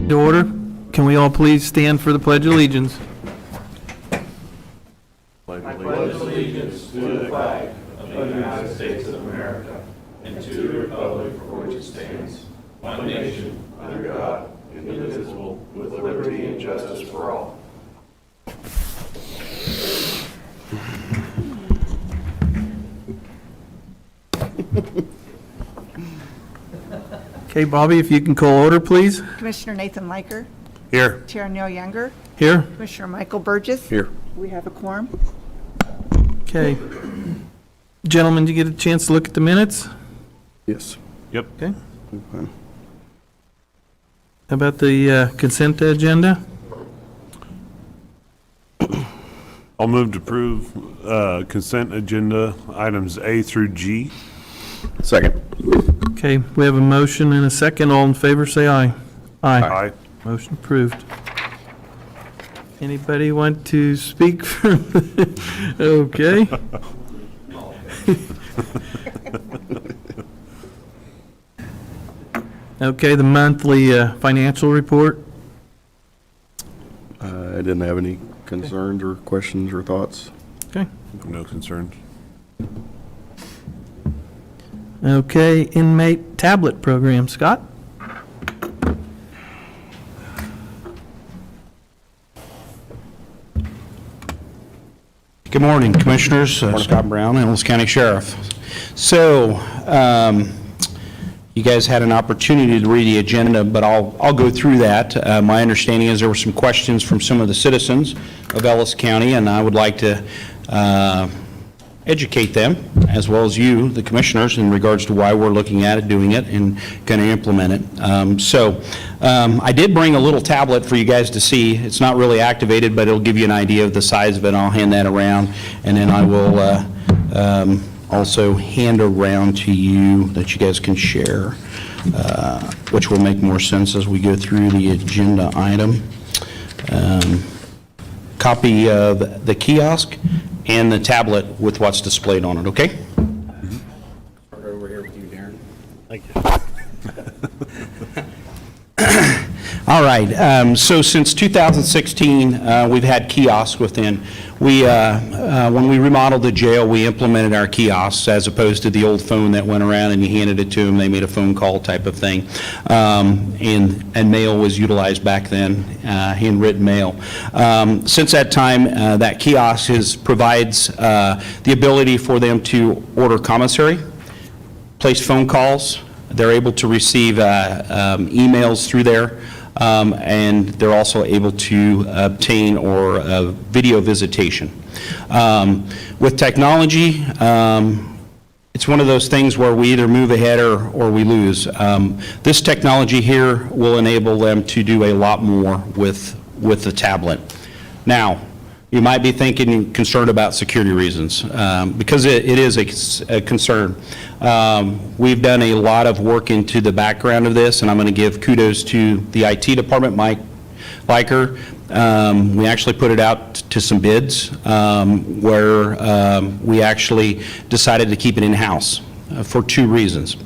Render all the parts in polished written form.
To order. Can we all please stand for the Pledge of Allegiance? I pledge allegiance to the flag of the United States of America and to the republic for which it stands, one nation, under God, indivisible, with liberty and justice for all. Okay, Bobby, if you can call order, please. Commissioner Nathan Liker. Here. Chair Neil Younger. Here. Commissioner Michael Burgess. Here. We have a quorum. Okay. Gentlemen, did you get a chance to look at the minutes? Yes. Yep. Okay. How about the consent agenda? I'll move to approve consent agenda items A through G. Second. Okay, we have a motion and a second. All in favor, say aye. Aye. Motion approved. Anybody want to speak for? Okay. Okay, the monthly financial report. I didn't have any concerns or questions or thoughts. Okay. No concerns. Okay, inmate tablet program. Scott? Good morning, Commissioners. Scott Brown, Ellis County Sheriff. So, you guys had an opportunity to read the agenda, but I'll go through that. My understanding is there were some questions from some of the citizens of Ellis County, and I would like to educate them, as well as you, the Commissioners, in regards to why we're looking at it, doing it, and going to implement it. I did bring a little tablet for you guys to see. It's not really activated, but it'll give you an idea of the size of it. I'll hand that around, and then I will also hand around to you that you guys can share, which will make more sense as we go through the agenda item. Copy of the kiosk and the tablet with what's displayed on it, okay? Start over here with you, Darren. Thank All right, so since 2016, we've had kiosks within. When we remodeled the jail, we implemented our kiosks as opposed to the old phone that went around and you handed it to them, they made a phone call type of thing. And mail was utilized back then, handwritten mail. Since that time, that kiosk provides the ability for them to order commissary, place phone calls. They're able to receive emails through there, and they're also able to obtain or video visitation. With technology, it's one of those things where we either move ahead or we lose. This technology here will enable them to do a lot more with the tablet. Now, you might be thinking, concerned about security reasons, because it is a concern. We've done a lot of work into the background of this, and I'm going to give kudos to the IT department, Mike Liker. We actually put it out to some bids where we actually decided to keep it in-house for two reasons.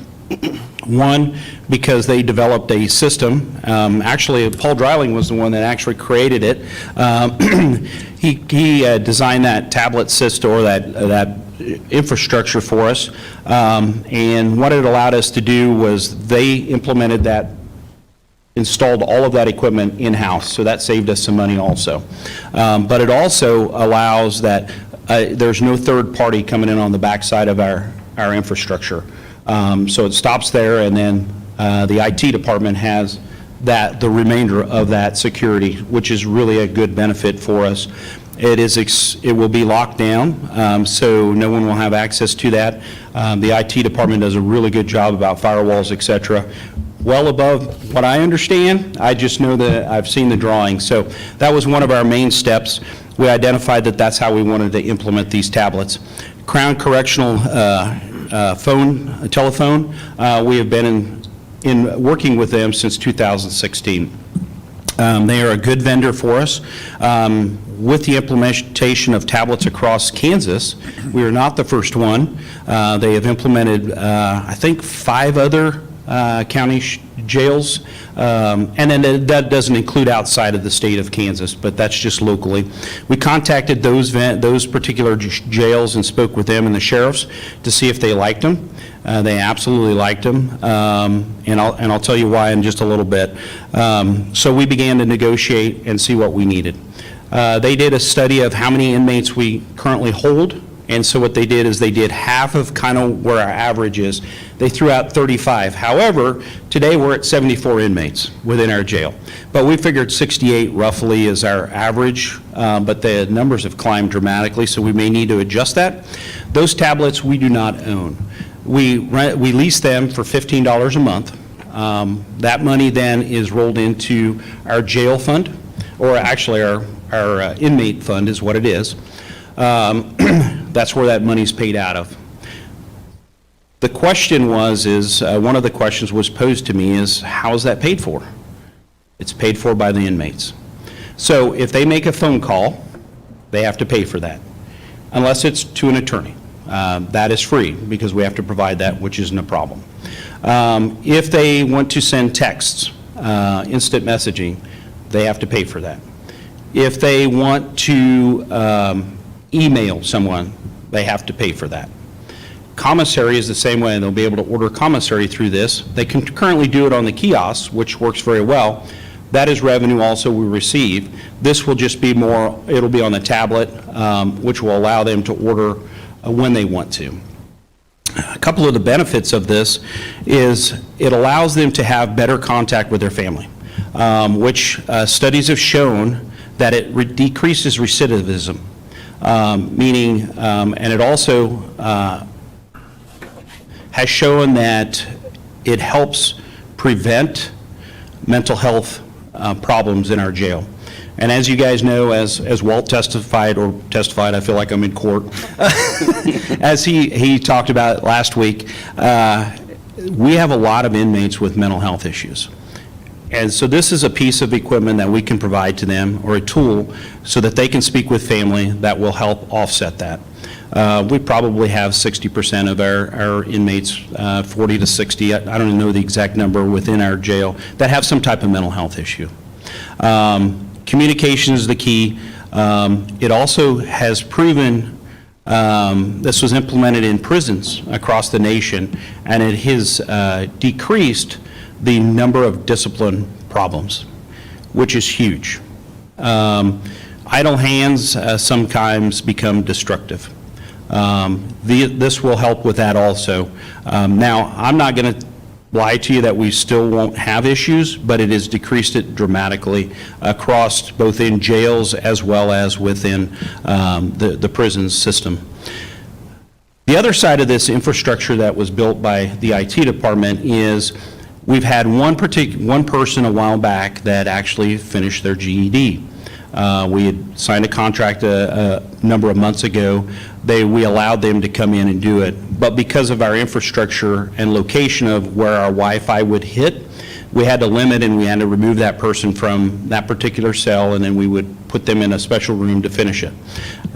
One, because they developed a system. Actually, Paul Dreiling was the one that actually created it. He designed that tablet system or that infrastructure for us. And what it allowed us to do was they implemented that, installed all of that equipment in-house, so that saved us some money also. But it also allows that there's no third party coming in on the backside of our infrastructure. So it stops there, and then the IT department has the remainder of that security, which is really a good benefit for us. It will be locked down, so no one will have access to that. The IT department does a really good job about firewalls, et cetera. Well above what I understand. I just know that I've seen the drawings. So that was one of our main steps. We identified that that's how we wanted to implement these tablets. Crown Correctional telephone, we have been in working with them since 2016. They are a good vendor for us. With the implementation of tablets across Kansas, we are not the first one. They have implemented, I think, 5 other county jails, and then that doesn't include outside of the state of Kansas, but that's just locally. We contacted those particular jails and spoke with them and the sheriffs to see if they liked them. They absolutely liked them, and I'll tell you why in just a little bit. So we began to negotiate and see what we needed. They did a study of how many inmates we currently hold, and so what they did is they did half of kind of where our average is. They threw out 35. However, today we're at 74 inmates within our jail. But we figured 68 roughly is our average, but the numbers have climbed dramatically, so we may need to adjust that. Those tablets we do not own. We lease them for $15 a month. That money then is rolled into our jail fund, or actually our inmate fund is what it is. That's where that money's paid out of. The question one of the questions was posed to me is, how is that paid for? It's paid for by the inmates. So if they make a phone call, they have to pay for that, unless it's to an attorney. That is free because we have to provide that, which isn't a problem. If they want to send texts, instant messaging, they have to pay for that. If they want to email someone, they have to pay for that. Commissary is the same way, and they'll be able to order commissary through this. They can currently do it on the kiosks, which works very well. That is revenue also we receive. This will just be more, it'll be on the tablet, which will allow them to order when they want to. A couple of the benefits of this is it allows them to have better contact with their family, which studies have shown that it decreases recidivism, meaning, and it also has shown that it helps prevent mental health problems in our jail. And as you guys know, as Walt testified, I feel like I'm in court, as he talked about last week, we have a lot of inmates with mental health issues. And so this is a piece of equipment that we can provide to them, or a tool, so that they can speak with family that will help offset that. We probably have 60% of our inmates, 40 to 60, I don't even know the exact number within our jail, that have some type of mental health issue. Communication is the key. It also has proven, this was implemented in prisons across the nation, and it has decreased the number of discipline problems, which is huge. Idle hands sometimes become destructive. This will help with that also. Now, I'm not going to lie to you that we still won't have issues, but it has decreased it dramatically across both in jails as well as within the prison system. The other side of this infrastructure that was built by the IT department is we've had one person a while back that actually finished their GED. We had signed a contract a number of months ago. We allowed them to come in and do it. But because of our infrastructure and location of where our Wi-Fi would hit, we had to limit, and we had to remove that person from that particular cell, and then we would put them in a special room to finish it.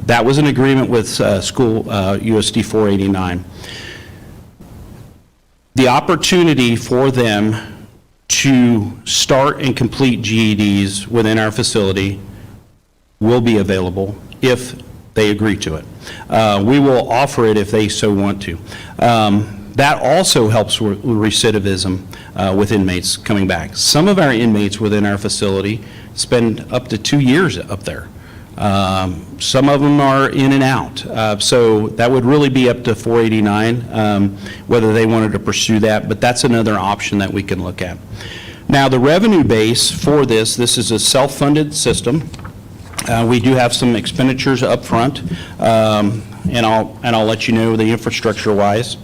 That was an agreement with school USD 489. The opportunity for them to start and complete GEDs within our facility will be available if they agree to it. We will offer it if they so want to. That also helps with recidivism with inmates coming back. Some of our inmates within our facility spend up to 2 years up there. Some of them are in and out. So that would really be up to 489, whether they wanted to pursue that, but that's another option that we can look at. Now, the revenue base for this is a self-funded system. We do have some expenditures up front, and I'll let you know the infrastructure-wise.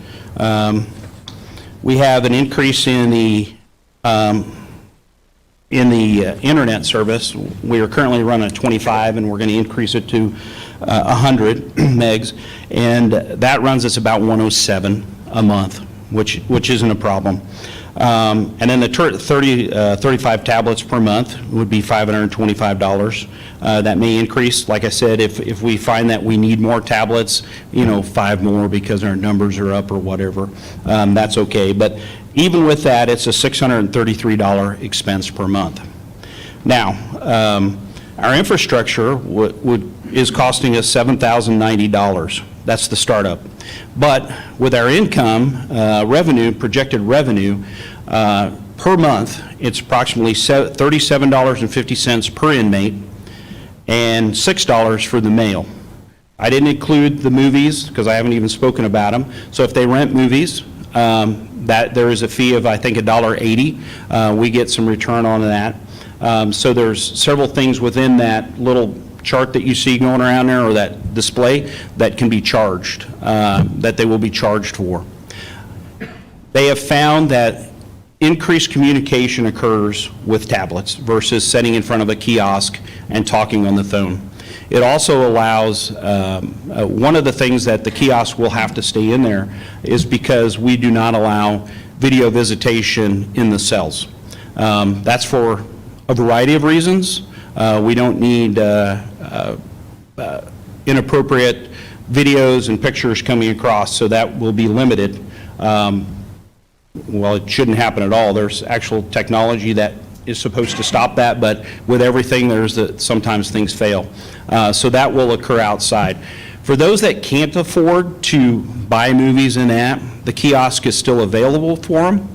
We have an increase in the internet service. We are currently running at 25, and we're going to increase it to 100 megs, and that runs us about 107 a month, which isn't a problem. And then the 35 tablets per month would be $525. That may increase, like I said, if we find that we need more tablets, 5 more because our numbers are up or whatever, that's okay. But even with that, it's a $633 expense per month. Now, our infrastructure is costing us $7,090. That's the startup. But with our income, projected revenue, per month, it's approximately $37.50 per inmate and $6 for the mail. I didn't include the movies because I haven't even spoken about them. So if they rent movies, that there is a fee of, I think, $1.80. We get some return on that. So there's several things within that little chart that you see going around there, or that display, that can be charged, that they will be charged for. They have found that increased communication occurs with tablets versus sitting in front of a kiosk and talking on the phone. It also allows, one of the things that the kiosk will have to stay in there is because we do not allow video visitation in the cells. That's for a variety of reasons. We don't need inappropriate videos and pictures coming across, so that will be limited. Well, it shouldn't happen at all. There's actual technology that is supposed to stop that, but with everything, sometimes things fail. So that will occur outside. For those that can't afford to buy movies and that, the kiosk is still available for them.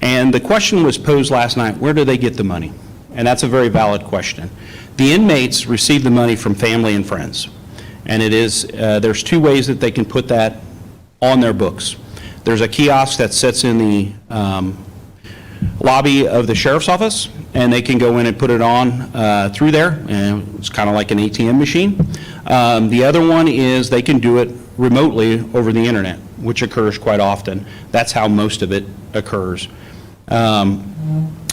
And the question was posed last night, where do they get the money? And that's a very valid question. The inmates receive the money from family and friends. And there's 2 ways that they can put that on their books. There's a kiosk that sits in the lobby of the sheriff's office, and they can go in and put it on through there, and it's kind of like an ATM machine. The other one is they can do it remotely over the internet, which occurs quite often. That's how most of it occurs.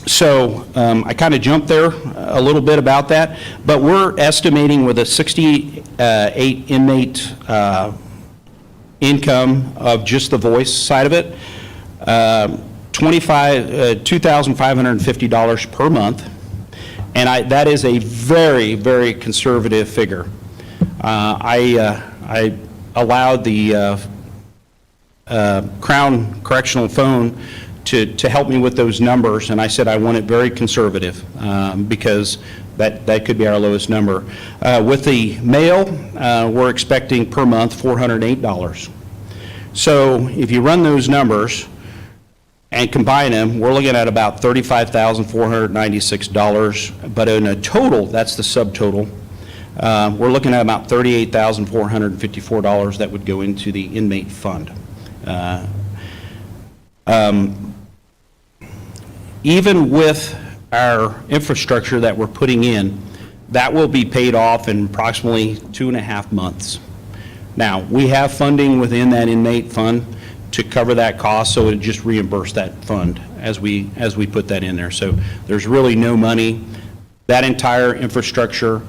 So I kind of jumped there a little bit about that, but we're estimating with a 68 inmate income of just the voice side of it, $2,550 per month, and that is a very, very conservative figure. I allowed the Crown Correctional Phone to help me with those numbers, and I said I want it very conservative because that could be our lowest number. With the mail, we're expecting per month $408. So if you run those numbers and combine them, we're looking at about $35,496, but in a total, that's the subtotal, we're looking at about $38,454 that would go into the inmate fund. Even with our infrastructure that we're putting in, that will be paid off in approximately 2.5 months. Now, we have funding within that inmate fund to cover that cost, so it just reimburse that fund as we put that in there. So there's really no money. That entire infrastructure,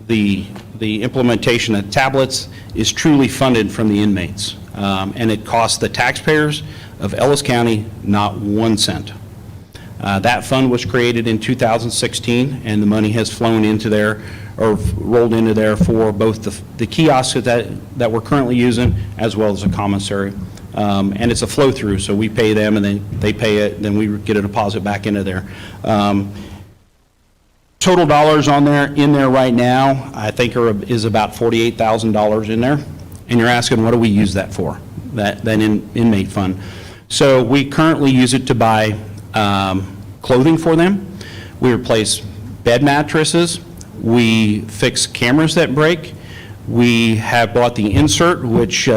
the implementation of tablets is truly funded from the inmates. And it costs the taxpayers of Ellis County not 1 cent. That fund was created in 2016, and the money has flown into there, or rolled into there for both the kiosks that we're currently using, as well as a commissary. And it's a flow-through, so we pay them, and then they pay it, then we get a deposit back into there. Total dollars in there right now, I think is about $48,000 in there. And you're asking, what do we use that for? That inmate fund. So we currently use it to buy clothing for them. We replace bed mattresses. We fix cameras that break. We have bought the insert, which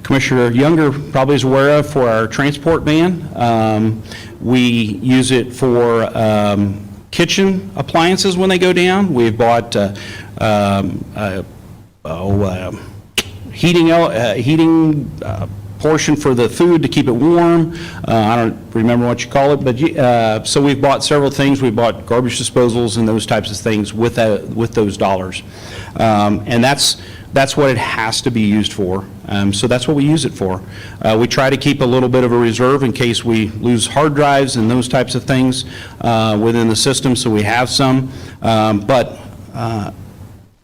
Commissioner Younger probably is aware of, for our transport van. We use it for kitchen appliances when they go down. We've bought heating portion for the food to keep it warm. I don't remember what you call it, but so we've bought several things. We bought garbage disposals and those types of things with those dollars, and that's what it has to be used for. So that's what we use it for. We try to keep a little bit of a reserve in case we lose hard drives and those types of things within the system, so we have some, but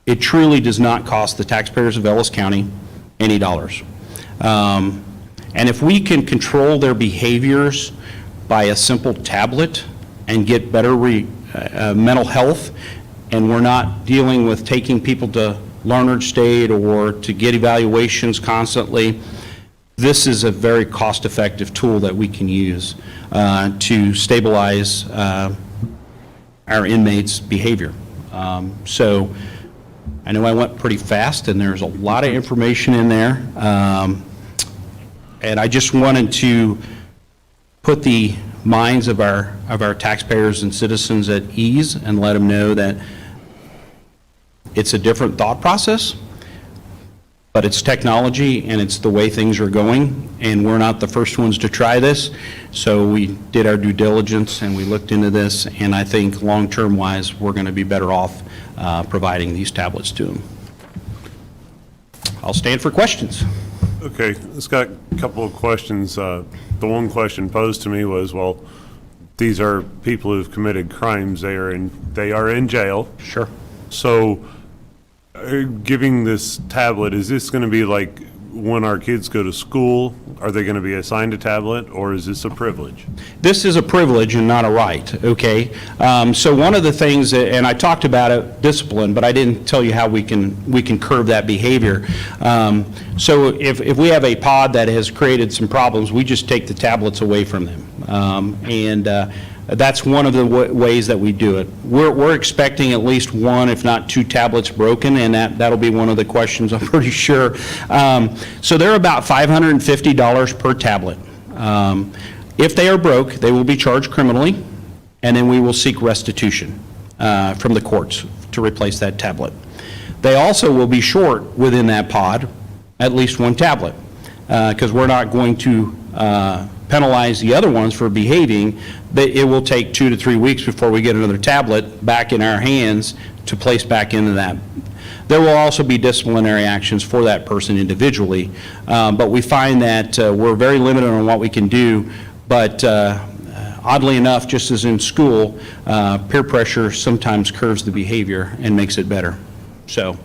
it truly does not cost the taxpayers of Ellis County any dollars. And if we can control their behaviors by a simple tablet and get better mental health, and we're not dealing with taking people to Larned State or to get evaluations constantly, this is a very cost-effective tool that we can use to stabilize our inmates' behavior. So I know I went pretty fast, and there's a lot of information in there. And I just wanted to put the minds of our taxpayers and citizens at ease and let them know that it's a different thought process, but it's technology and it's the way things are going, and we're not the first ones to try this. So we did our due diligence and we looked into this, and I think long-term wise, we're going to be better off providing these tablets to them. I'll stand for questions. Okay, it's got a couple of questions. The one question posed to me was, well, these are people who've committed crimes. They are in jail. Sure. So giving this tablet, is this going to be like when our kids go to school? Are they going to be assigned a tablet, or is this a privilege? This is a privilege and not a right, okay? So one of the things, and I talked about it, discipline, but I didn't tell you how we can curb that behavior. So if we have a pod that has created some problems, we just take the tablets away from them. That's one of the ways that we do it. We're expecting at least one, if not two tablets broken, and that'll be one of the questions, I'm pretty sure. So they're about $550 per tablet. If they are broke, they will be charged criminally, and then we will seek restitution from the courts to replace that tablet. They also will be short within that pod at least one tablet, because we're not going to penalize the other ones for behaving. It will take 2 to 3 weeks before we get another tablet back in our hands to place back into that. There will also be disciplinary actions for that person individually, but we find that we're very limited on what we can do, but oddly enough, just as in school, peer pressure sometimes curves the behavior and makes it better. So,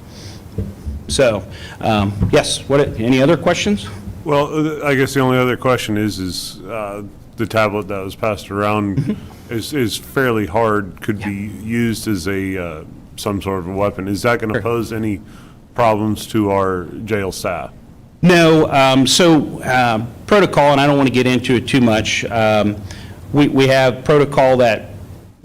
yes, any other questions? Well, I guess the only other question is the tablet that was passed around is fairly hard, could be used as a, some sort of a weapon. Is that going to pose any problems to our jail staff? No, protocol, and I don't want to get into it too much, we have protocol that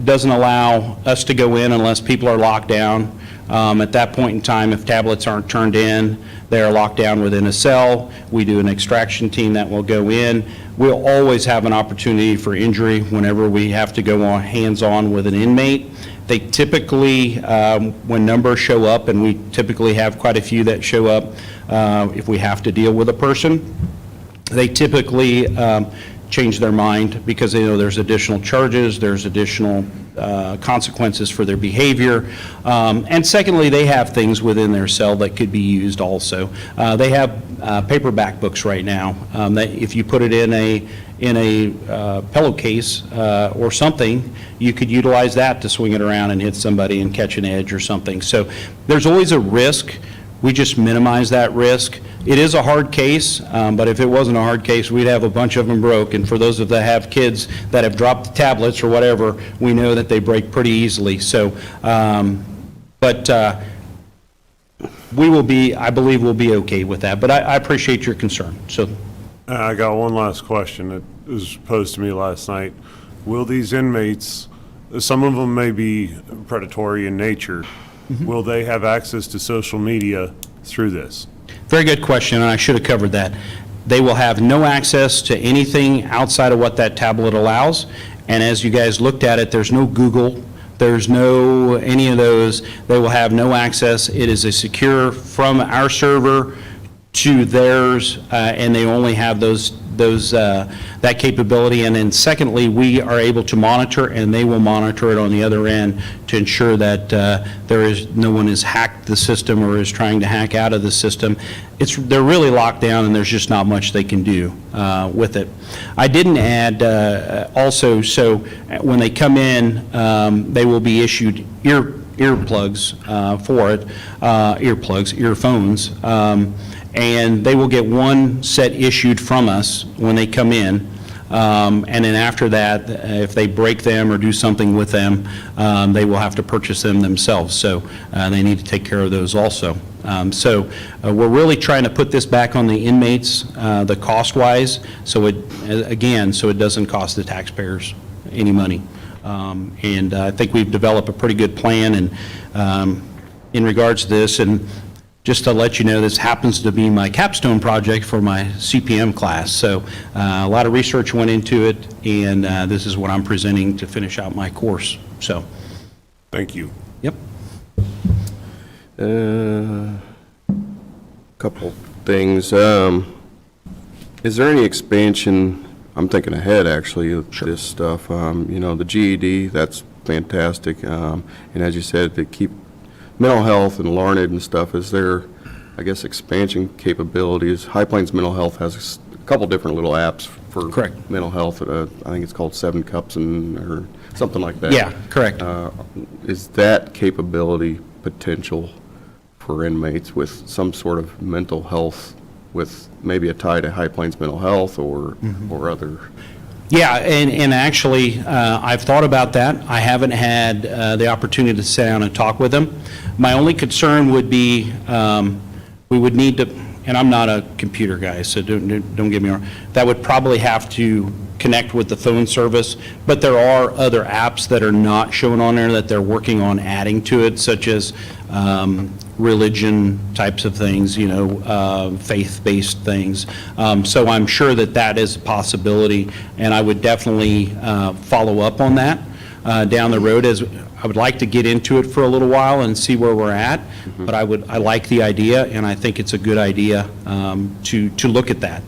doesn't allow us to go in unless people are locked down. At that point in time, if tablets aren't turned in, they are locked down within a cell. We do an extraction team that will go in. We'll always have an opportunity for injury whenever we have to go on hands-on with an inmate. They typically, when numbers show up, and we typically have quite a few that show up if we have to deal with a person, they typically change their mind because they know there's additional charges, there's additional consequences for their behavior. And secondly, they have things within their cell that could be used also. They have paperback books right now that if you put it in a pillowcase or something, you could utilize that to swing it around and hit somebody and catch an edge or something. So there's always a risk. We just minimize that risk. It is a hard case, but if it wasn't a hard case, we'd have a bunch of them broke. And for those of that have kids that have dropped the tablets or whatever, we know that they break pretty easily. So, we will be, I believe we'll be okay with that. But I appreciate your concern. So, I got one last question that was posed to me last night. Will these inmates, some of them may be predatory in nature, will they have access to social media through this? very good question, and I should have covered that. They will have no access to anything outside of what that tablet allows. And as you guys looked at it, there's no Google, there's no any of those. They will have no access. It is a secure from our server to theirs, and they only have that capability. And then secondly, we are able to monitor, and they will monitor it on the other end to ensure that no one has hacked the system or is trying to hack out of the system. They're really locked down, and there's just not much they can do with it. I didn't add also, so when they come in, they will be issued earplugs for it, earphones, and they will get one set issued from us when they come in. And then after that, if they break them or do something with them, they will have to purchase them themselves. So they need to take care of those also. We're really trying to put this back on the inmates, the cost-wise, so it doesn't cost the taxpayers any money. And I think we've developed a pretty good plan and in regards to this. And just to let you know, this happens to be my capstone project for my CPM class. So a lot of research went into it, and this is what I'm presenting to finish out my course. So, thank you. Yep. Couple things. Is there any expansion? I'm thinking ahead, actually, of this stuff. The GED, that's fantastic. And as you said, to keep mental health and Larned and stuff, is there, I guess, expansion capabilities? High Plains Mental Health has a couple different little apps for Correct. Mental health. I think it's called 7 Cups or something like that. Yeah, correct. Is that capability potential for inmates with some sort of mental health, with maybe a tie to High Plains Mental Health or other? Yeah, and actually, I've thought about that. I haven't had the opportunity to sit down and talk with them. My only concern would be we would need to, and I'm not a computer guy, so don't get me wrong, that would probably have to connect with the phone service, but there are other apps that are not shown on there that they're working on adding to it, such as religion types of things, faith-based things. So I'm sure that is a possibility, and I would definitely follow up on that down the road. As I would like to get into it for a little while and see where we're at, but I like the idea, and I think it's a good idea to look at that.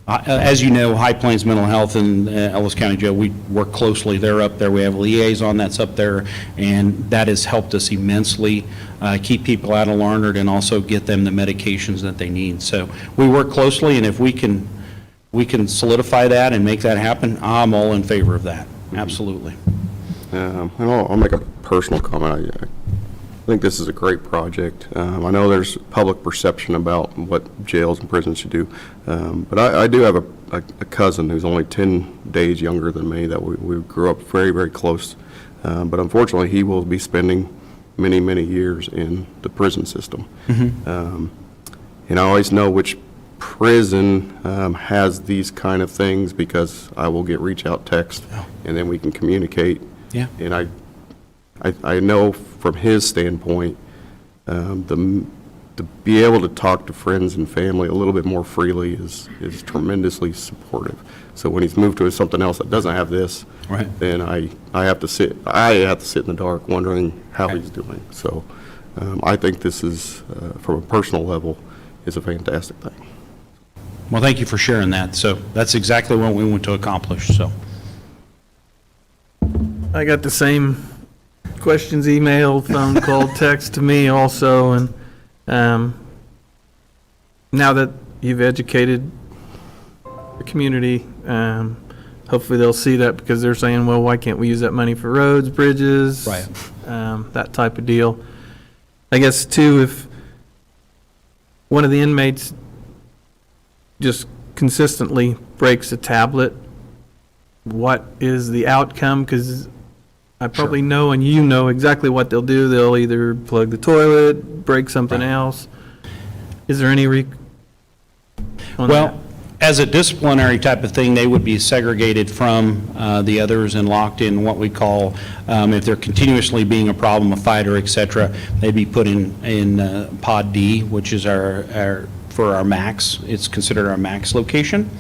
As you know, High Plains Mental Health and Ellis County Jail, we work closely. They're up there. We have a liaison that's up there, and that has helped us immensely keep people out of Larned and also get them the medications that they need. So we work closely, and if we can we can solidify that and make that happen, I'm all in favor of that, absolutely. And I'll make a personal comment. I think this is a great project. I know there's public perception about what jails and prisons should do, but I do have a cousin who's only 10 days younger than me that we grew up very, very close. But unfortunately, he will be spending many, many years in the prison system. And I always know which prison has these kind of things because I will get reach out text, and then we can communicate. Yeah. And I know from his standpoint, to be able to talk to friends and family a little bit more freely is tremendously supportive. So when he's moved to something else that doesn't have this, Right. then I have to sit in the dark wondering how he's doing. So I think this is, from a personal level, is a fantastic thing. Well, thank you for sharing that. So that's exactly what we want to accomplish, so. I got the same questions emailed, phone call, text to me also, and now that you've educated the community, hopefully they'll see that because they're saying, well, why can't we use that money for roads, bridges? Right. That type of deal. I guess, too, if one of the inmates just consistently breaks a tablet, what is the outcome? Because I probably know, and you know exactly what they'll do. They'll either plug the toilet, break something else. Is there any on Well, as a disciplinary type of thing, they would be segregated from the others and locked in what we call, if they're continuously being a problem, a fighter, et cetera, they'd be put in Pod D, which is for our max. It's considered our max location.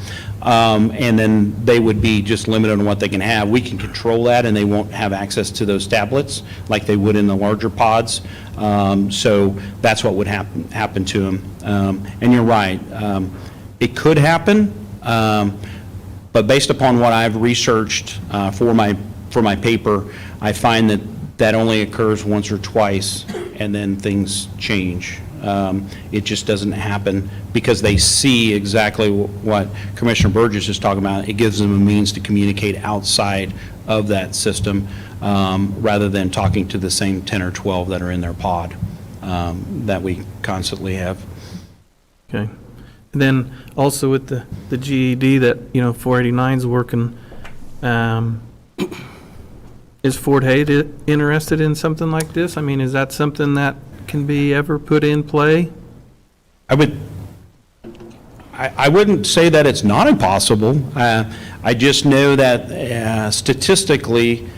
And then they would be just limited on what they can have. We can control that, and they won't have access to those tablets like they would in the larger pods. So that's what would happen to them. And you're right. It could happen, but based upon what I've researched for my paper, I find that only occurs once or twice, and then things change. It just doesn't happen because they see exactly what Commissioner Burgess is talking about. It gives them a means to communicate outside of that system rather than talking to the same 10 or 12 that are in their pod that we constantly have. Okay. And then also with the GED that, 489 is working, is Fort Hays interested in something like this? I mean, is that something that can be ever put in play? I wouldn't say that it's not impossible. I just know that statistically,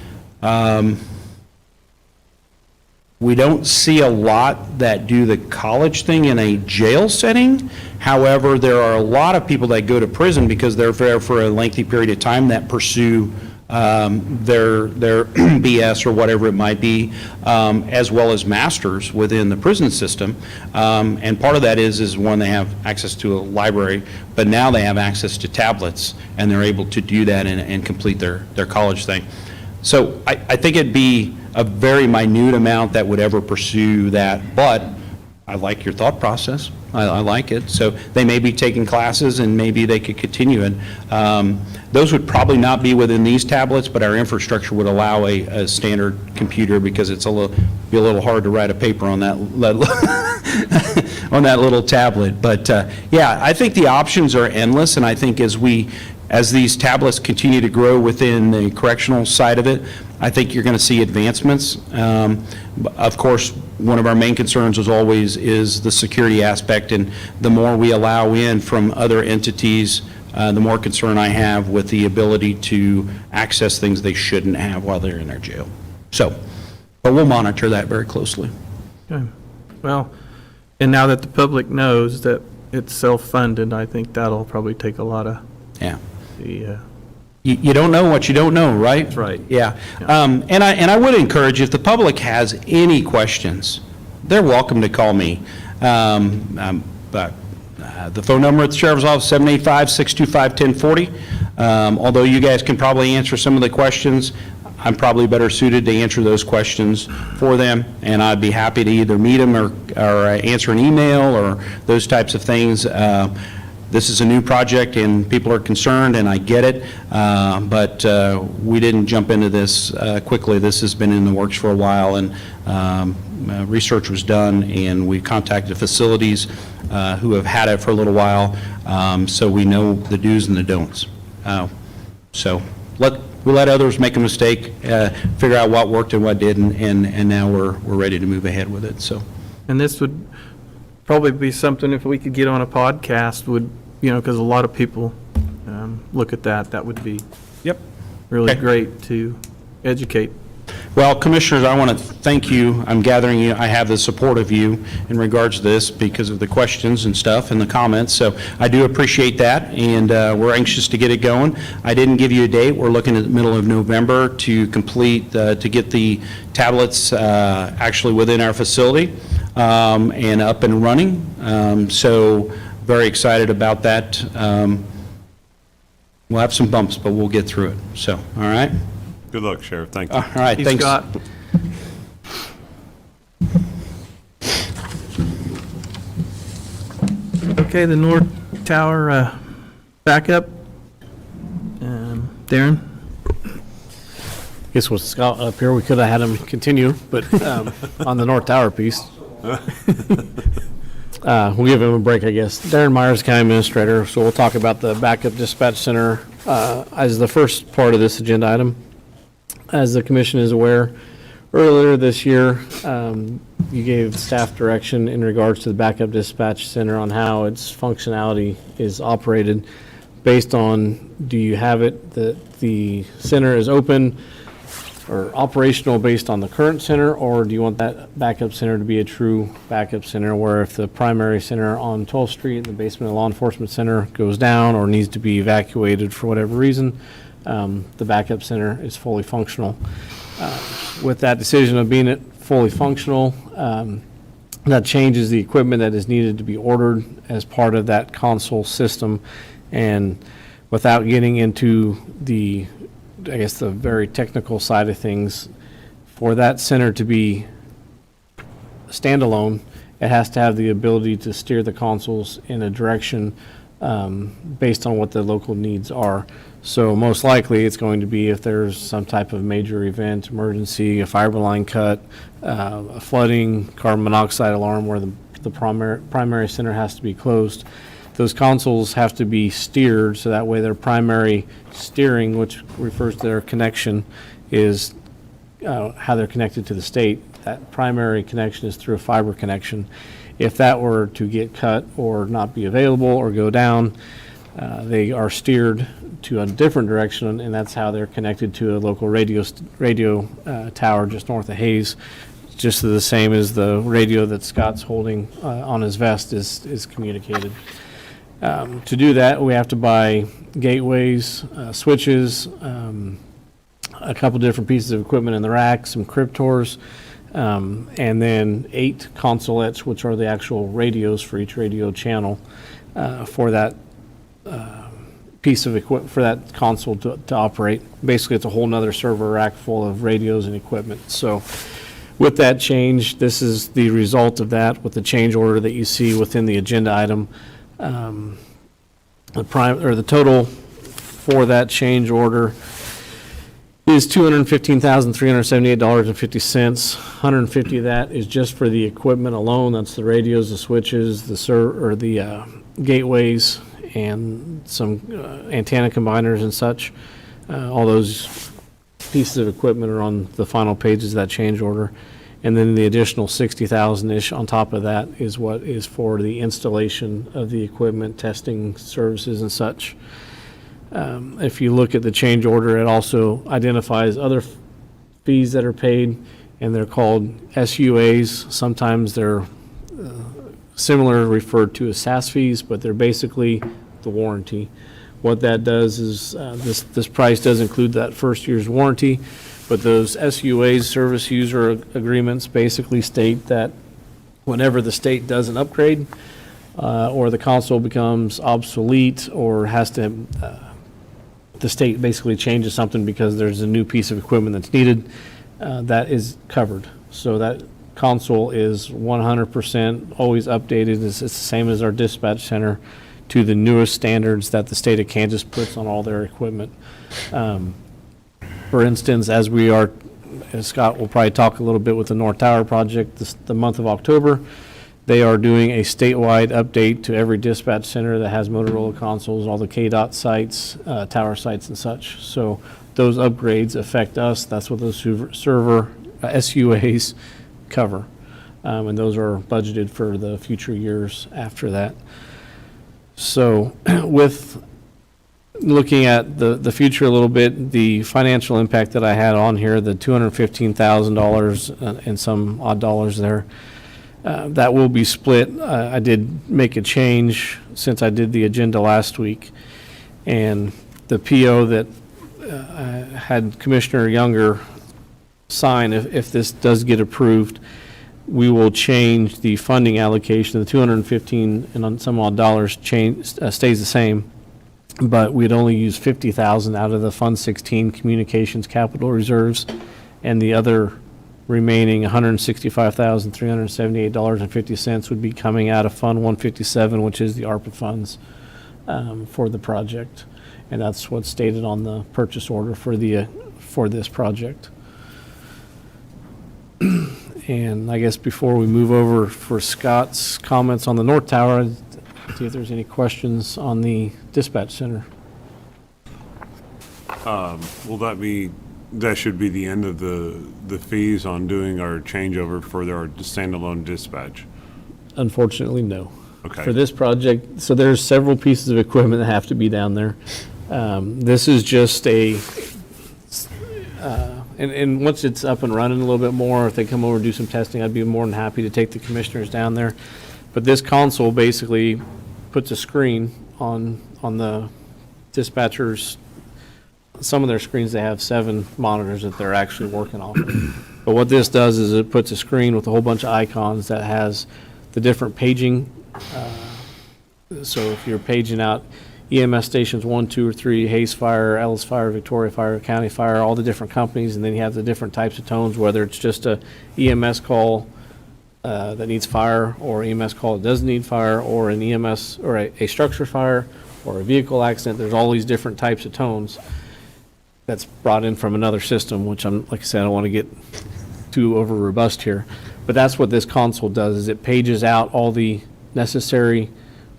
we don't see a lot that do the college thing in a jail setting. However, there are a lot of people that go to prison because they're there for a lengthy period of time that pursue their BS or whatever it might be, as well as masters within the prison system. And part of that is when they have access to a library, but now they have access to tablets, and they're able to do that and complete their college thing. So I think it'd be a very minute amount that would ever pursue that, but I like your thought process. I like it. So they may be taking classes, and maybe they could continue it. Those would probably not be within these tablets, but our infrastructure would allow a standard computer because it's be a little hard to write a paper on that on that little tablet. But yeah, I think the options are endless, and I think as these tablets continue to grow within the correctional side of it, I think you're going to see advancements. Of course, one of our main concerns as always is the security aspect, and the more we allow in from other entities, the more concern I have with the ability to access things they shouldn't have while they're in their jail. So, but we'll monitor that very closely. Okay. Well, and now that the public knows that it's self-funded, I think that'll probably take a lot of Yeah. the, You don't know what you don't know, right? That's right. Yeah. And I would encourage, if the public has any questions, they're welcome to call me. But the phone number at the Sheriff's Office, 785-625-1040. Although you guys can probably answer some of the questions, I'm probably better suited to answer those questions for them, and I'd be happy to either meet them or answer an email or those types of things. This is a new project, and people are concerned, and I get it, but we didn't jump into this quickly. This has been in the works for a while, and research was done, and we contacted facilities who have had it for a little while, so we know the do's and the don'ts. So we let others make a mistake, figure out what worked and what didn't, and now we're ready to move ahead with it, so. And this would probably be something, if we could get on a podcast, would, because a lot of people look at that, that would be Yep. really Okay. great to educate. Well, Commissioners, I want to thank you. I'm gathering I have the support of you in regards to this because of the questions and stuff and the comments, so I do appreciate that, and we're anxious to get it going. I didn't give you a date. We're looking at the middle of November to complete, to get the tablets actually within our facility and up and running, so very excited about that. We'll have some bumps, but we'll get through it, so, all right? Good luck, Sheriff. Thank you. All right, Thanks, thanks. Scott. Okay, the North Tower backup. Darren? Guess with Scott up here, we could have had him continue, but on the North Tower piece. We'll give him a break, I guess. Darren Myers, County Administrator, so we'll talk about the backup dispatch center as the first part of this agenda item. As the commission is aware, earlier this year, you gave staff direction in regards to the backup dispatch center on how its functionality is operated based on, do you have it that the center is open or operational based on the current center, or do you want that backup center to be a true backup center where if the primary center on 12th Street in the basement of the law enforcement center goes down or needs to be evacuated for whatever reason, the backup center is fully functional. With that decision of being it fully functional, that changes the equipment that is needed to be ordered as part of that console system. And without getting into the, I guess, the very technical side of things, for that center to be standalone, it has to have the ability to steer the consoles in a direction based on what the local needs are. So most likely, it's going to be if there's some type of major event, emergency, a fiber line cut, a flooding, carbon monoxide alarm where the primary center has to be closed. Those consoles have to be steered, so that way their primary steering, which refers to their connection, is how they're connected to the state. That primary connection is through a fiber connection. If that were to get cut or not be available or go down, they are steered to a different direction, and that's how they're connected to a local radio tower just north of Hayes, just the same as the radio that Scott's holding on his vest is communicated. To do that, we have to buy gateways, switches, a couple different pieces of equipment in the rack, some cryptors, and then 8 consolettes, which are the actual radios for each radio channel for that piece of equipment, for that console to operate. Basically, it's a whole nother server rack full of radios and equipment. So with that change, this is the result of that with the change order that you see within the agenda item. The total for that change order is $215,378.50. $150 of that is just for the equipment alone. That's the radios, the switches, the gateways, and some antenna combiners and such. All those pieces of equipment are on the final pages of that change order. And then the additional 60,000-ish on top of that is what is for the installation of the equipment, testing services and such. If you look at the change order, it also identifies other fees that are paid, and they're called SUAs. Sometimes they're similar, referred to as SAS fees, but they're basically the warranty. What that does is this price does include that first year's warranty, but those SUAs, service user agreements, basically state that whenever the state does an upgrade or the console becomes obsolete or has to, the state basically changes something because there's a new piece of equipment that's needed, that is covered. So that console is 100% always updated. It's the same as our dispatch center to the newest standards that the state of Kansas puts on all their equipment. For instance, as Scott will probably talk a little bit with the North Tower project, the month of October, they are doing a statewide update to every dispatch center that has Motorola consoles, all the KDOT sites, tower sites and such. So those upgrades affect us. That's what those server SUAs cover. And those are budgeted for the future years after that. So with looking at the future a little bit, the financial impact that I had on here, the $215,000 and some odd dollars there, that will be split. I did make a change since I did the agenda last week. And the PO that I had Commissioner Younger sign, if this does get approved, we will change the funding allocation. The 215 and some odd dollars stays the same, but we'd only use 50,000 out of the Fund 16 Communications Capital Reserves, and the other remaining $165,378.50 would be coming out of Fund 157, which is the ARPA funds for the project, and that's what's stated on the purchase order for this project. And I guess before we move over for Scott's comments on the North Tower, see if there's any questions on the dispatch center. Will that should be the end of the fees on doing our changeover for our standalone dispatch? Unfortunately, no. Okay. For this project, so there's several pieces of equipment that have to be down there. This is just and once it's up and running a little bit more, if they come over and do some testing, I'd be more than happy to take the commissioners down there. But this console basically puts a screen on the dispatchers. Some of their screens, they have 7 monitors that they're actually working off of. But what this does is it puts a screen with a whole bunch of icons that has the different paging. So if you're paging out EMS stations 1, 2, or 3, Hayes Fire, Ellis Fire, Victoria Fire, County Fire, all the different companies, and then you have the different types of tones, whether it's just a EMS call that needs fire, or EMS call that doesn't need fire, or an EMS or a structure fire, or a vehicle accident. There's all these different types of tones that's brought in from another system, which like I said, I don't want to get too over robust here. But that's what this console does, is it pages out all the necessary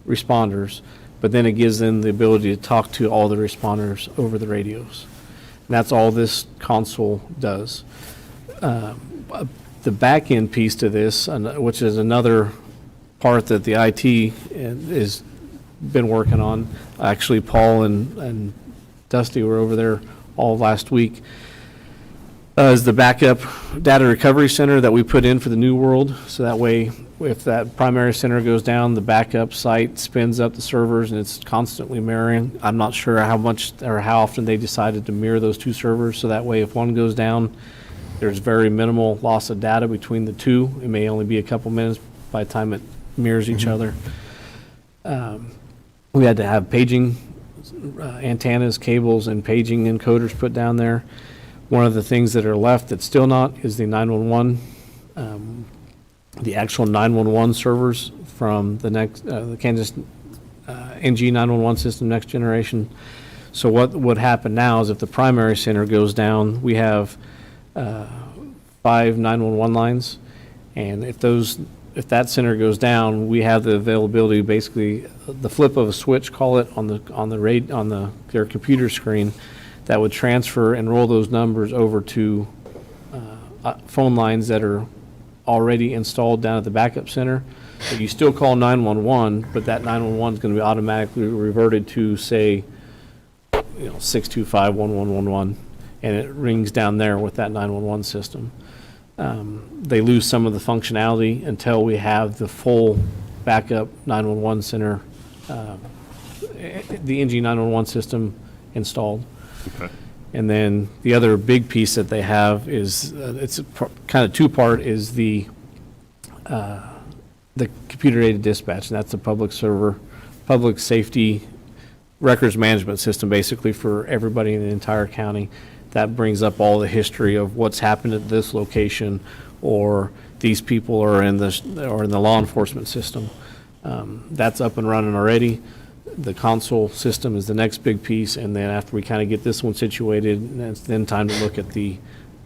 responders, but then it gives them the ability to talk to all the responders over the radios. And that's all this console does. The back end piece to this, which is another part that the IT is been working on. Actually, Paul and Dusty were over there all last week, is the backup data recovery center that we put in for the New World. So that way, if that primary center goes down, the backup site spins up the servers and it's constantly mirroring. I'm not sure how much or how often they decided to mirror those 2 servers. So that way, if one goes down, there's very minimal loss of data between the 2. It may only be a couple minutes by the time it mirrors each other. We had to have paging antennas, cables, and paging encoders put down there. One of the things that are left that's still not is the 911, the actual 911 servers from the Kansas NG 911 system, next generation. So what would happen now is if the primary center goes down, we have 5 911 lines, and if that center goes down, we have the availability, basically the flip of a switch, call it, on their computer screen, that would transfer and roll those numbers over to phone lines that are already installed down at the backup center. So you still call 911, but that 911 is going to be automatically reverted to, say, 625-1111, and it rings down there with that 911 system. They lose some of the functionality until we have the full backup 911 center, the NG 911 system installed. Okay. And then the other big piece that they have is, it's kind of 2-part, is the computer-aided dispatch, and that's a public safety records management system, basically for everybody in the entire county. That brings up all the history of what's happened at this location, or these people are in the law enforcement system. That's up and running already. The console system is the next big piece, and then after we kind of get this one situated, it's then time to look at the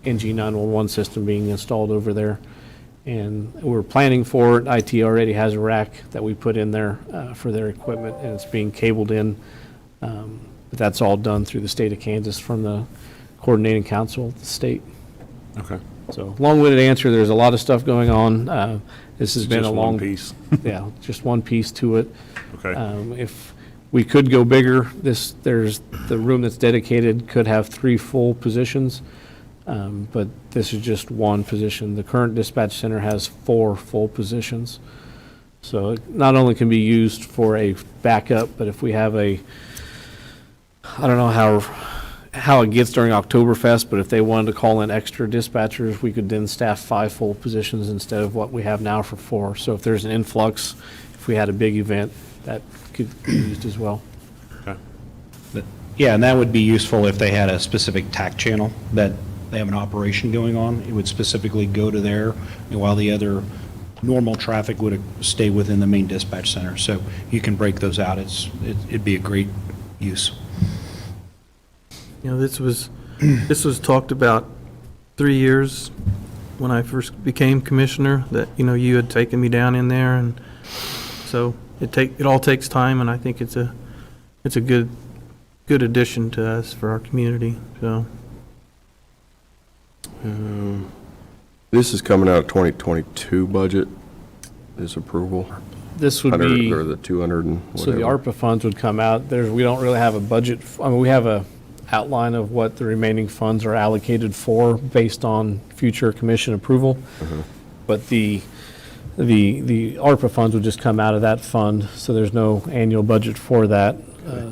NG 911 system being installed over there. And we're planning for it. IT already has a rack that we put in there for their equipment, and it's being cabled in. But that's all done through the state of Kansas from the coordinating council of the state. Okay. So long-winded answer, there's a lot of stuff going on. This has been a Just long. one piece. Yeah, just one piece to it. Okay. If we could go bigger, there's the room that's dedicated could have 3 full positions, but this is just one position. The current dispatch center has 4 full positions. So it not only can be used for a backup, but if we have I don't know how it gets during Oktoberfest, but if they wanted to call in extra dispatchers, we could then staff 5 full positions instead of what we have now for 4. So if there's an influx, if we had a big event, that could be used as well. Okay. Yeah, and that would be useful if they had a specific TAC channel that they have an operation going on. It would specifically go to there, while the other normal traffic would stay within the main dispatch center. So you can break those out. It'd be a great use. You know, this was talked about 3 years when I first became commissioner, that, you know, you had taken me down in there, and so it all takes time, and I think it's a good addition to us for our community, so. This is coming out of 2022 budget, this approval? This would 100 be, or the 200 and so the whatever. ARPA funds would come out. We don't really have a budget. I mean, we have a outline of what the remaining funds are allocated for based on future commission approval. But the ARPA funds would just come out of that fund, so there's no annual budget for that,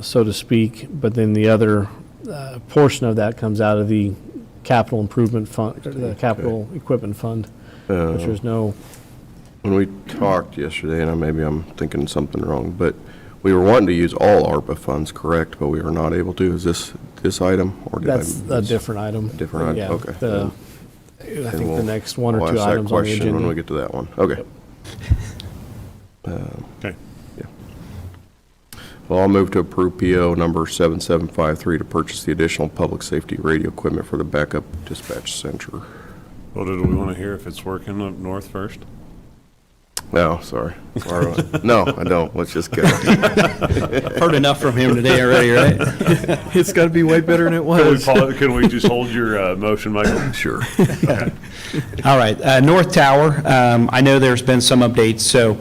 so to speak. But then the other portion of that comes out of the capital improvement fund, or the capital equipment fund, which there's no. When we talked yesterday, and maybe I'm thinking something wrong, but we were wanting to use all ARPA funds, correct, but we were not able to. Is this item, or did I That's a different item. Different item, Yeah, okay. I think the next one or We'll 2 ask that items on the question when we agenda. get to that one. Okay. Okay. Well, I'll move to approve PO number 7753 to purchase the additional public safety radio equipment for the backup dispatch center. Well, did we want to hear if it's working up north first? No, sorry. No, I don't. Let's just go. Heard enough from him today already, right? It's got to be way better than it was. Can we just hold your motion, Michael? Sure. All right, North Tower, I know there's been some updates. So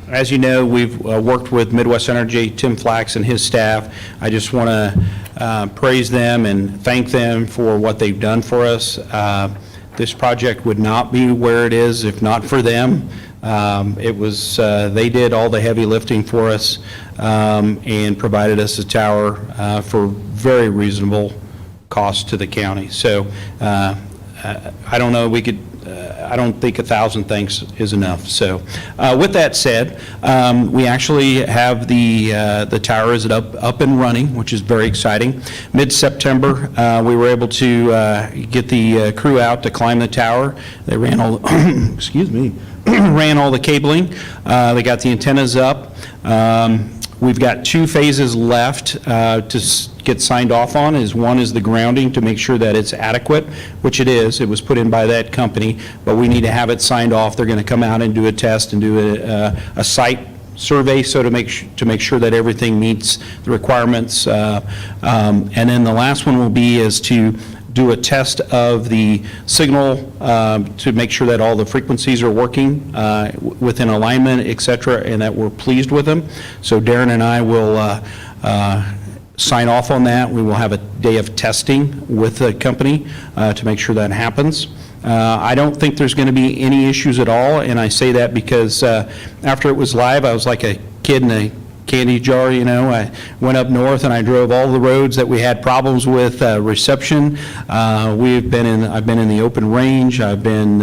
as you know, we've worked with Midwest Energy, Tim Flax and his staff. I just want to praise them and thank them for what they've done for us. This project would not be where it is if not for them. They did all the heavy lifting for us and provided us a tower for very reasonable cost to the county. So I don't know, I don't think 1,000 thanks is enough. So with that said, we actually have the tower is up and running, which is very exciting. Mid-September, we were able to get the crew out to climb the tower. They ran all, excuse me, ran all the cabling. They got the antennas up. We've got 2 phases left to get signed off on. One is the grounding to make sure that it's adequate, which it is. It was put in by that company, but we need to have it signed off. They're going to come out and do a test and do a site survey, so to make sure that everything meets the requirements. And then the last one will be is to do a test of the signal to make sure that all the frequencies are working within alignment, et cetera, and that we're pleased with them. So Darren and I will sign off on that. We will have a day of testing with the company to make sure that happens. I don't think there's going to be any issues at all, and I say that because after it was live, I was like a kid in a candy jar, you know. I went up north and I drove all the roads that we had problems with reception. I've been in the open range. I've been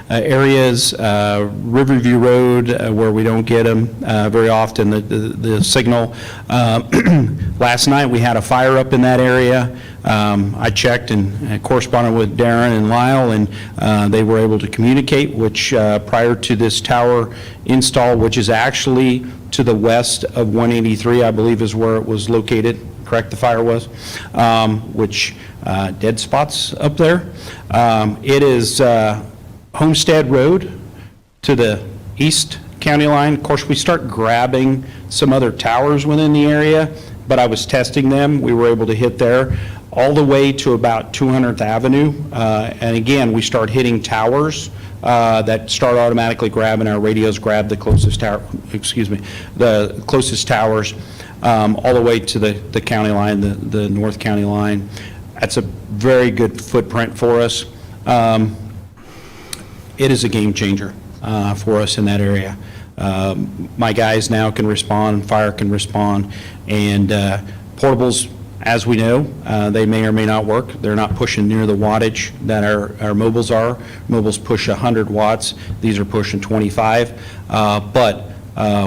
areas, Riverview Road, where we don't get them very often, the signal. Last night we had a fire up in that area. I checked and corresponded with Darren and Lyle, and they were able to communicate, which prior to this tower install, which is actually to the west of 183, I believe is where it was located, correct, the fire was, which dead spots up there. It is Homestead Road to the east county line. Of course, we start grabbing some other towers within the area, but I was testing them. We were able to hit there all the way to about 200th Avenue. And again, we start hitting towers that start automatically grabbing. Our radios grab the closest tower, the closest towers all the way to the county line, the north county line. That's a very good footprint for us. It is a game changer for us in that area. My guys now can respond, fire can respond, and portables, as we know, they may or may not work. They're not pushing near the wattage that our mobiles are. Mobiles push 100 watts. These are pushing 25. But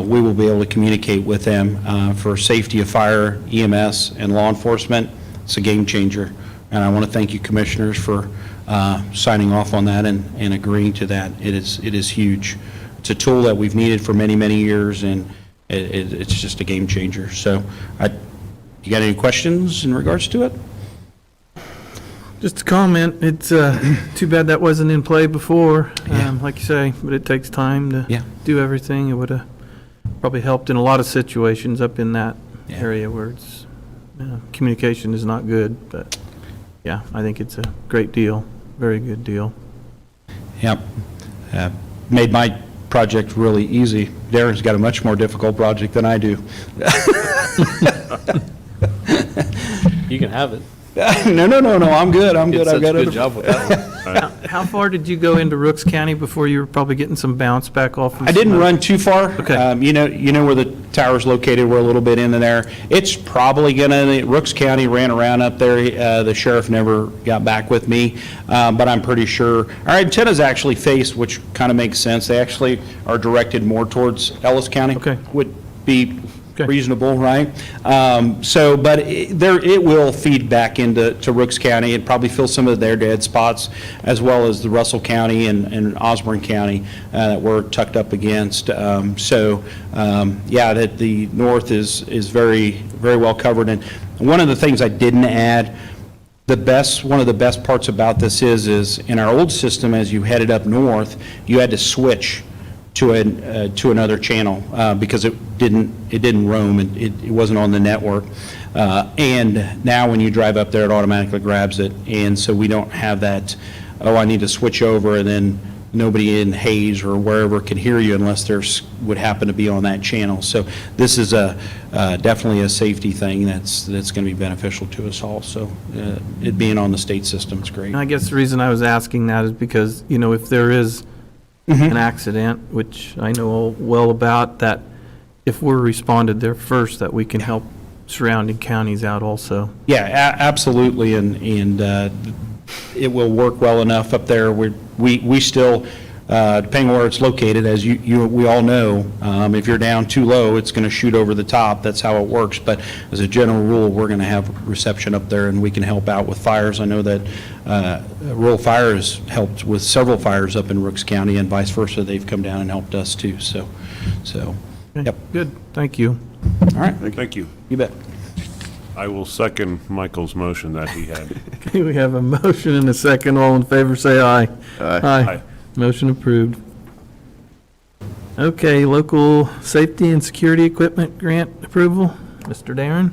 we will be able to communicate with them for safety of fire, EMS, and law enforcement. It's a game changer. And I want to thank you, commissioners, for signing off on that and agreeing to that. It is huge. It's a tool that we've needed for many, many years, and it's just a game changer. So you got any questions in regards to it? Just a comment, it's too bad that wasn't in play before, like you say, but it takes time to do everything. It would have probably helped in a lot of situations up in that area where it's, communication is not good, but yeah, I think it's a great deal, very good deal. Yep. Made my project really easy. Darren's got a much more difficult project than I do. You can have it. No, I'm good. I'm good. Did I've got such a other. good job with that one. How far did you go into Rooks County before you were probably getting some bounce back off? I didn't run too far. Okay. You know where the tower's located. We're a little bit into there. It's probably gonna, Rooks County ran around up there. The sheriff never got back with me, but I'm pretty sure. Our antennas actually face, which kind of makes sense. They actually are directed more towards Ellis County. Okay. Would be Okay. reasonable, right? But it will feed back into Rooks County and probably fill some of their dead spots, as well as the Russell County and Osborne County that we're tucked up against. That the north is very, very well covered. And one of the things I didn't add, one of the best parts about this is in our old system, as you headed up north, you had to switch to another channel because it didn't roam, and it wasn't on the network. And now when you drive up there, it automatically grabs it, and so we don't have that, I need to switch over, and then nobody in Hayes or wherever can hear you unless would happen to be on that channel. So this is definitely a safety thing that's going to be beneficial to us all. So it being on the state system is great. And I guess the reason I was asking that is because, if there is an accident, which I know well about, that if we're responded there first, that we can help surrounding counties out also. Yeah, absolutely, and it will work well enough up there. We still, depending on where it's located, as we all know, if you're down too low, it's going to shoot over the top. That's how it works. But as a general rule, we're going to have reception up there, and we can help out with fires. I know that Rural Fire has helped with several fires up in Rooks County, and vice versa. They've come down and helped us too. So, yep. Good, thank you. All right, Thank you. you bet. I will second Michael's motion that he had. Okay, we have a motion and a second. All in favor, say aye. Aye. Motion approved. Okay, local safety and security equipment grant approval. Mr. Darren?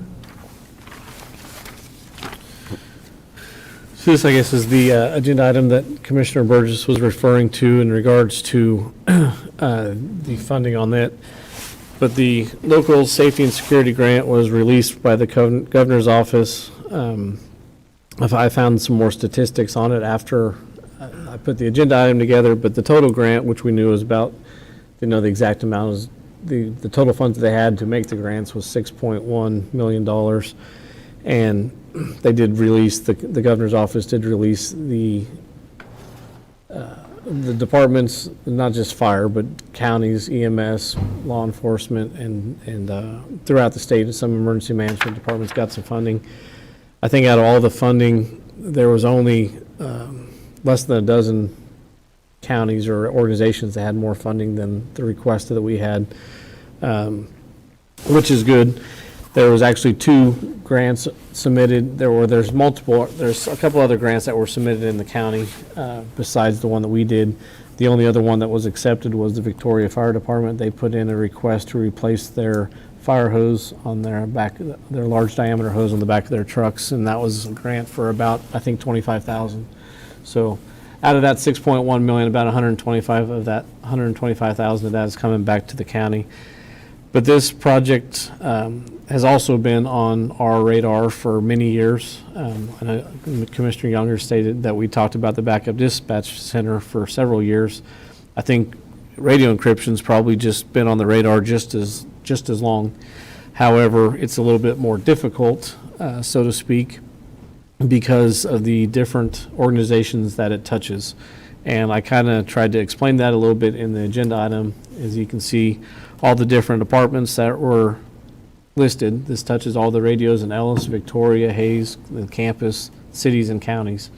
So this, I guess, is the agenda item that Commissioner Burgess was referring to in regards to the funding on that. But the local safety and security grant was released by the governor's office. I found some more statistics on it after I put the agenda item together, but the total grant, which we knew was about, didn't know the exact amount, was the total funds that they had to make the grants was $6.1 million. And they did release, the governor's office did release the departments, not just fire, but counties, EMS, law enforcement, and throughout the state, some emergency management departments got some funding. I think out of all the funding, there was only less than a dozen counties or organizations that had more funding than the request that we had, which is good. There was actually 2 grants submitted. There's a couple other grants that were submitted in the county besides the one that we did. The only other one that was accepted was the Victoria Fire Department. They put in a request to replace their fire hose on their back, their large diameter hose on the back of their trucks, and that was a grant for about, I think, $25,000. So out of that 6.1 million, about 125 of that, 125,000 of that is coming back to the county. But this project has also been on our radar for many years. And Commissioner Younger stated that we talked about the backup dispatch center for several years. I think radio encryption's probably just been on the radar just as long. However, it's a little bit more difficult, so to speak, because of the different organizations that it touches. And I kind of tried to explain that a little bit in the agenda item. As you can see, all the different departments that were listed. This touches all the radios in Ellis, Victoria, Hayes, the campus, cities, and counties.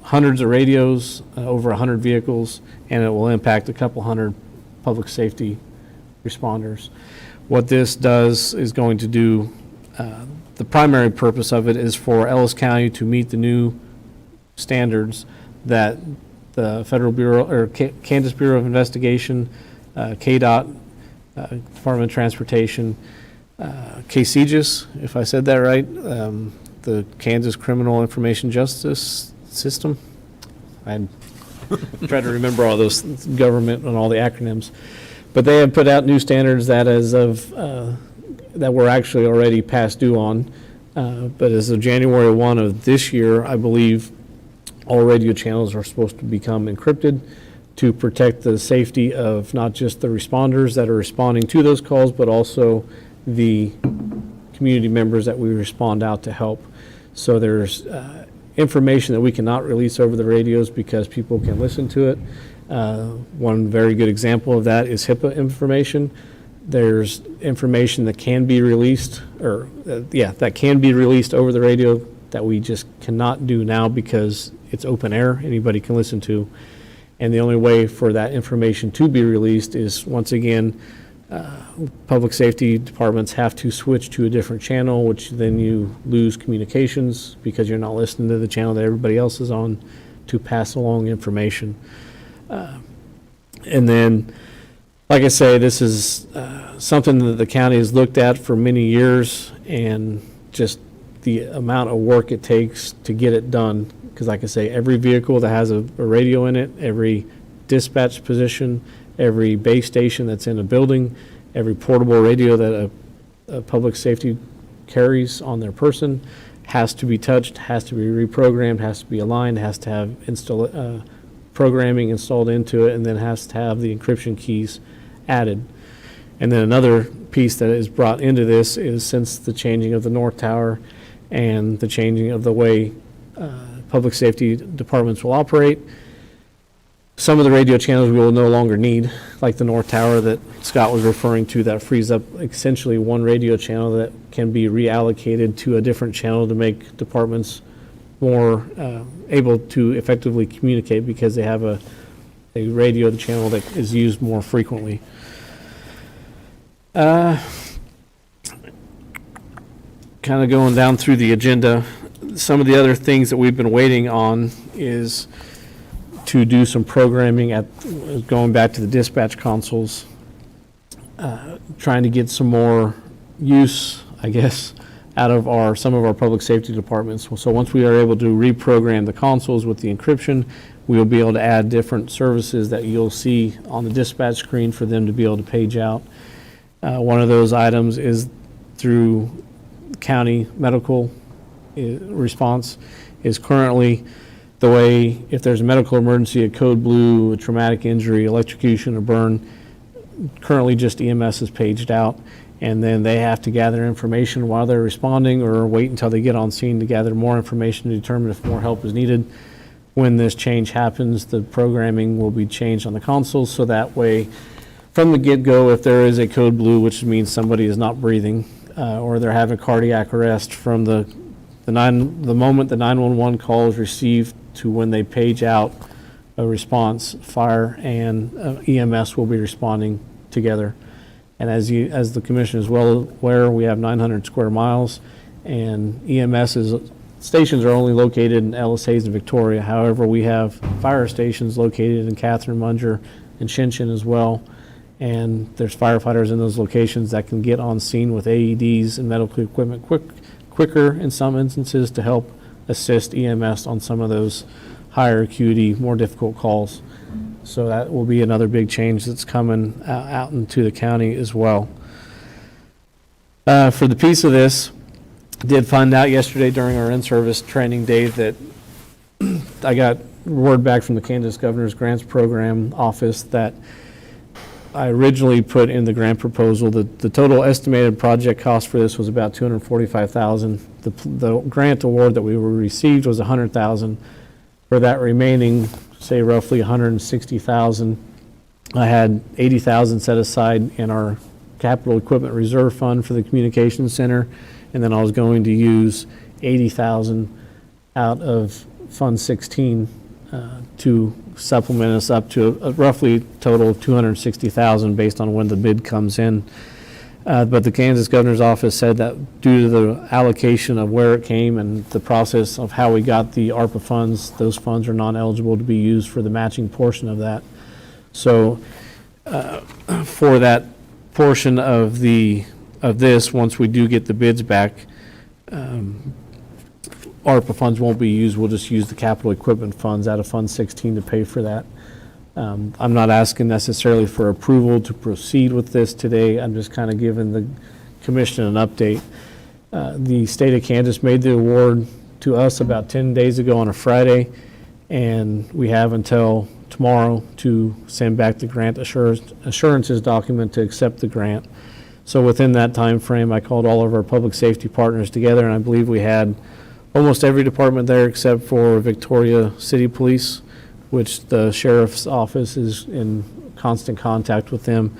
Hundreds of radios, over 100 vehicles, and it will impact a couple hundred public safety responders. What this does is going to do, the primary purpose of it is for Ellis County to meet the new standards that the Federal Bureau, or Kansas Bureau of Investigation, KDOT, Department of Transportation, KCGIS, if I said that right, the Kansas Criminal Information Justice System. I try to remember all those government and all the acronyms. But they have put out new standards that as of, that were actually already past due on. But as of January 1 of this year, I believe all radio channels are supposed to become encrypted to protect the safety of not just the responders that are responding to those calls, but also the community members that we respond out to help. So there's information that we cannot release over the radios because people can listen to it. One very good example of that is HIPAA information. There's information that can be released, or that can be released over the radio that we just cannot do now because it's open air, anybody can listen to. And the only way for that information to be released is, once again, public safety departments have to switch to a different channel, which then you lose communications because you're not listening to the channel that everybody else is on to pass along information. And then, like I say, this is something that the county has looked at for many years, and just the amount of work it takes to get it done. Because like I say, every vehicle that has a radio in it, every dispatch position, every base station that's in a building, every portable radio that a public safety carries on their person has to be touched, has to be reprogrammed, has to be aligned, has to have programming installed into it, and then has to have the encryption keys added. And then another piece that is brought into this is, since the changing of the North Tower and the changing of the way public safety departments will operate, some of the radio channels we will no longer need, like the North Tower that Scott was referring to, that frees up essentially one radio channel that can be reallocated to a different channel to make departments more able to effectively communicate, because they have a radio channel that is used more frequently. Kind of going down through the agenda, some of the other things that we've been waiting on is to do some programming at, going back to the dispatch consoles, trying to get some more use, I guess, out of some of our public safety departments. So once we are able to reprogram the consoles with the encryption, we will be able to add different services that you'll see on the dispatch screen for them to be able to page out. One of those items is through county medical response. Is currently the way, if there's a medical emergency, a code blue, a traumatic injury, electrocution, or burn, currently just EMS is paged out, and then they have to gather information while they're responding, or wait until they get on scene to gather more information to determine if more help is needed. When this change happens, the programming will be changed on the consoles, so that way, from the get-go, if there is a code blue, which means somebody is not breathing, or they're having cardiac arrest from the moment the 911 call is received to when they page out a response, fire and EMS will be responding together. And as the commission is well aware, we have 900 square miles, and stations are only located in Ellis, Hayes, and Victoria. However, we have fire stations located in Catherine, Munger, and Shinshin as well. And there's firefighters in those locations that can get on scene with AEDs and medical equipment quicker in some instances to help assist EMS on some of those higher acuity, more difficult calls. So that will be another big change that's coming out into the county as well. For the piece of this, did find out yesterday during our in-service training day that I got word back from the Kansas Governor's Grants Program office that I originally put in the grant proposal that the total estimated project cost for this was about $245,000. The grant award that we received was $100,000. For that remaining, say roughly $160,000, I had $80,000 set aside in our capital equipment reserve fund for the communications center, and then I was going to use $80,000 out of Fund 16 to supplement us up to a roughly total of $260,000 based on when the bid comes in. But the Kansas Governor's Office said that due to the allocation of where it came and the process of how we got the ARPA funds, those funds are non-eligible to be used for the matching portion of that. So for that portion of this, once we do get the bids back, ARPA funds won't be used. We'll just use the capital equipment funds out of Fund 16 to pay for that. I'm not asking necessarily for approval to proceed with this today. I'm just kind of giving the commission an update. The state of Kansas made the award to us about 10 days ago on a Friday, and we have until tomorrow to send back the grant assurances document to accept the grant. So within that time frame, I called all of our public safety partners together, and I believe we had almost every department there except for Victoria City Police, which the sheriff's office is in constant contact with them.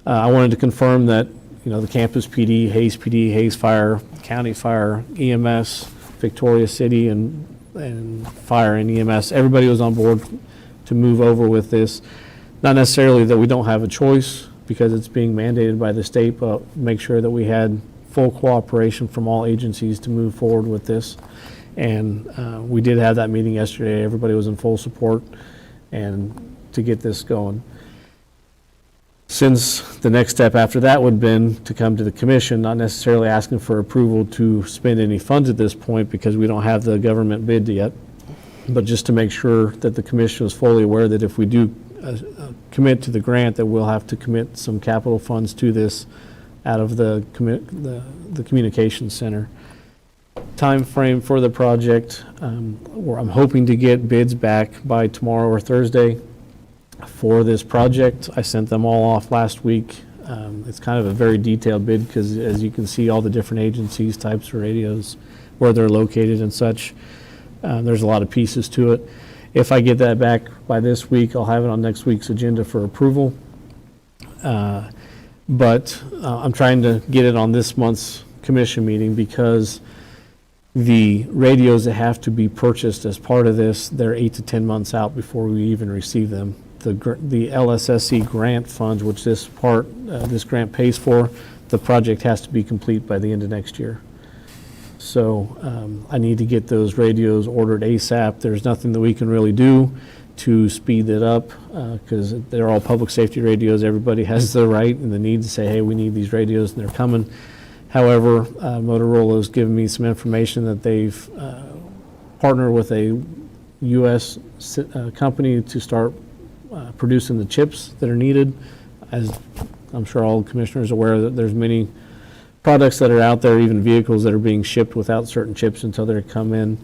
I wanted to confirm that, the Campus PD, Hayes Fire, County Fire, EMS, Victoria City, and Fire and EMS, everybody was on board to move over with this. Not necessarily that we don't have a choice because it's being mandated by the state, but make sure that we had full cooperation from all agencies to move forward with this. And we did have that meeting yesterday. Everybody was in full support and to get this going. Since the next step after that would have been to come to the commission, not necessarily asking for approval to spend any funds at this point because we don't have the government bid yet, but just to make sure that the commission was fully aware that if we do commit to the grant, that we'll have to commit some capital funds to this out of the communications center. Time frame for the project, where I'm hoping to get bids back by tomorrow or Thursday for this project. I sent them all off last week. It's kind of a very detailed bid because, as you can see, all the different agencies, types of radios, where they're located and such. There's a lot of pieces to it. If I get that back by this week, I'll have it on next week's agenda for approval. But I'm trying to get it on this month's commission meeting because the radios that have to be purchased as part of this, they're 8 to 10 months out before we even receive them. The LSSC grant funds, which this grant pays for, the project has to be complete by the end of next year. So I need to get those radios ordered ASAP. There's nothing that we can really do to speed it up because they're all public safety radios. Everybody has the right and the need to say, hey, we need these radios, and they're coming. However, Motorola has given me some information that they've partnered with a U.S. company to start producing the chips that are needed. As I'm sure all commissioners are aware that there's many products that are out there, even vehicles that are being shipped without certain chips until they come in.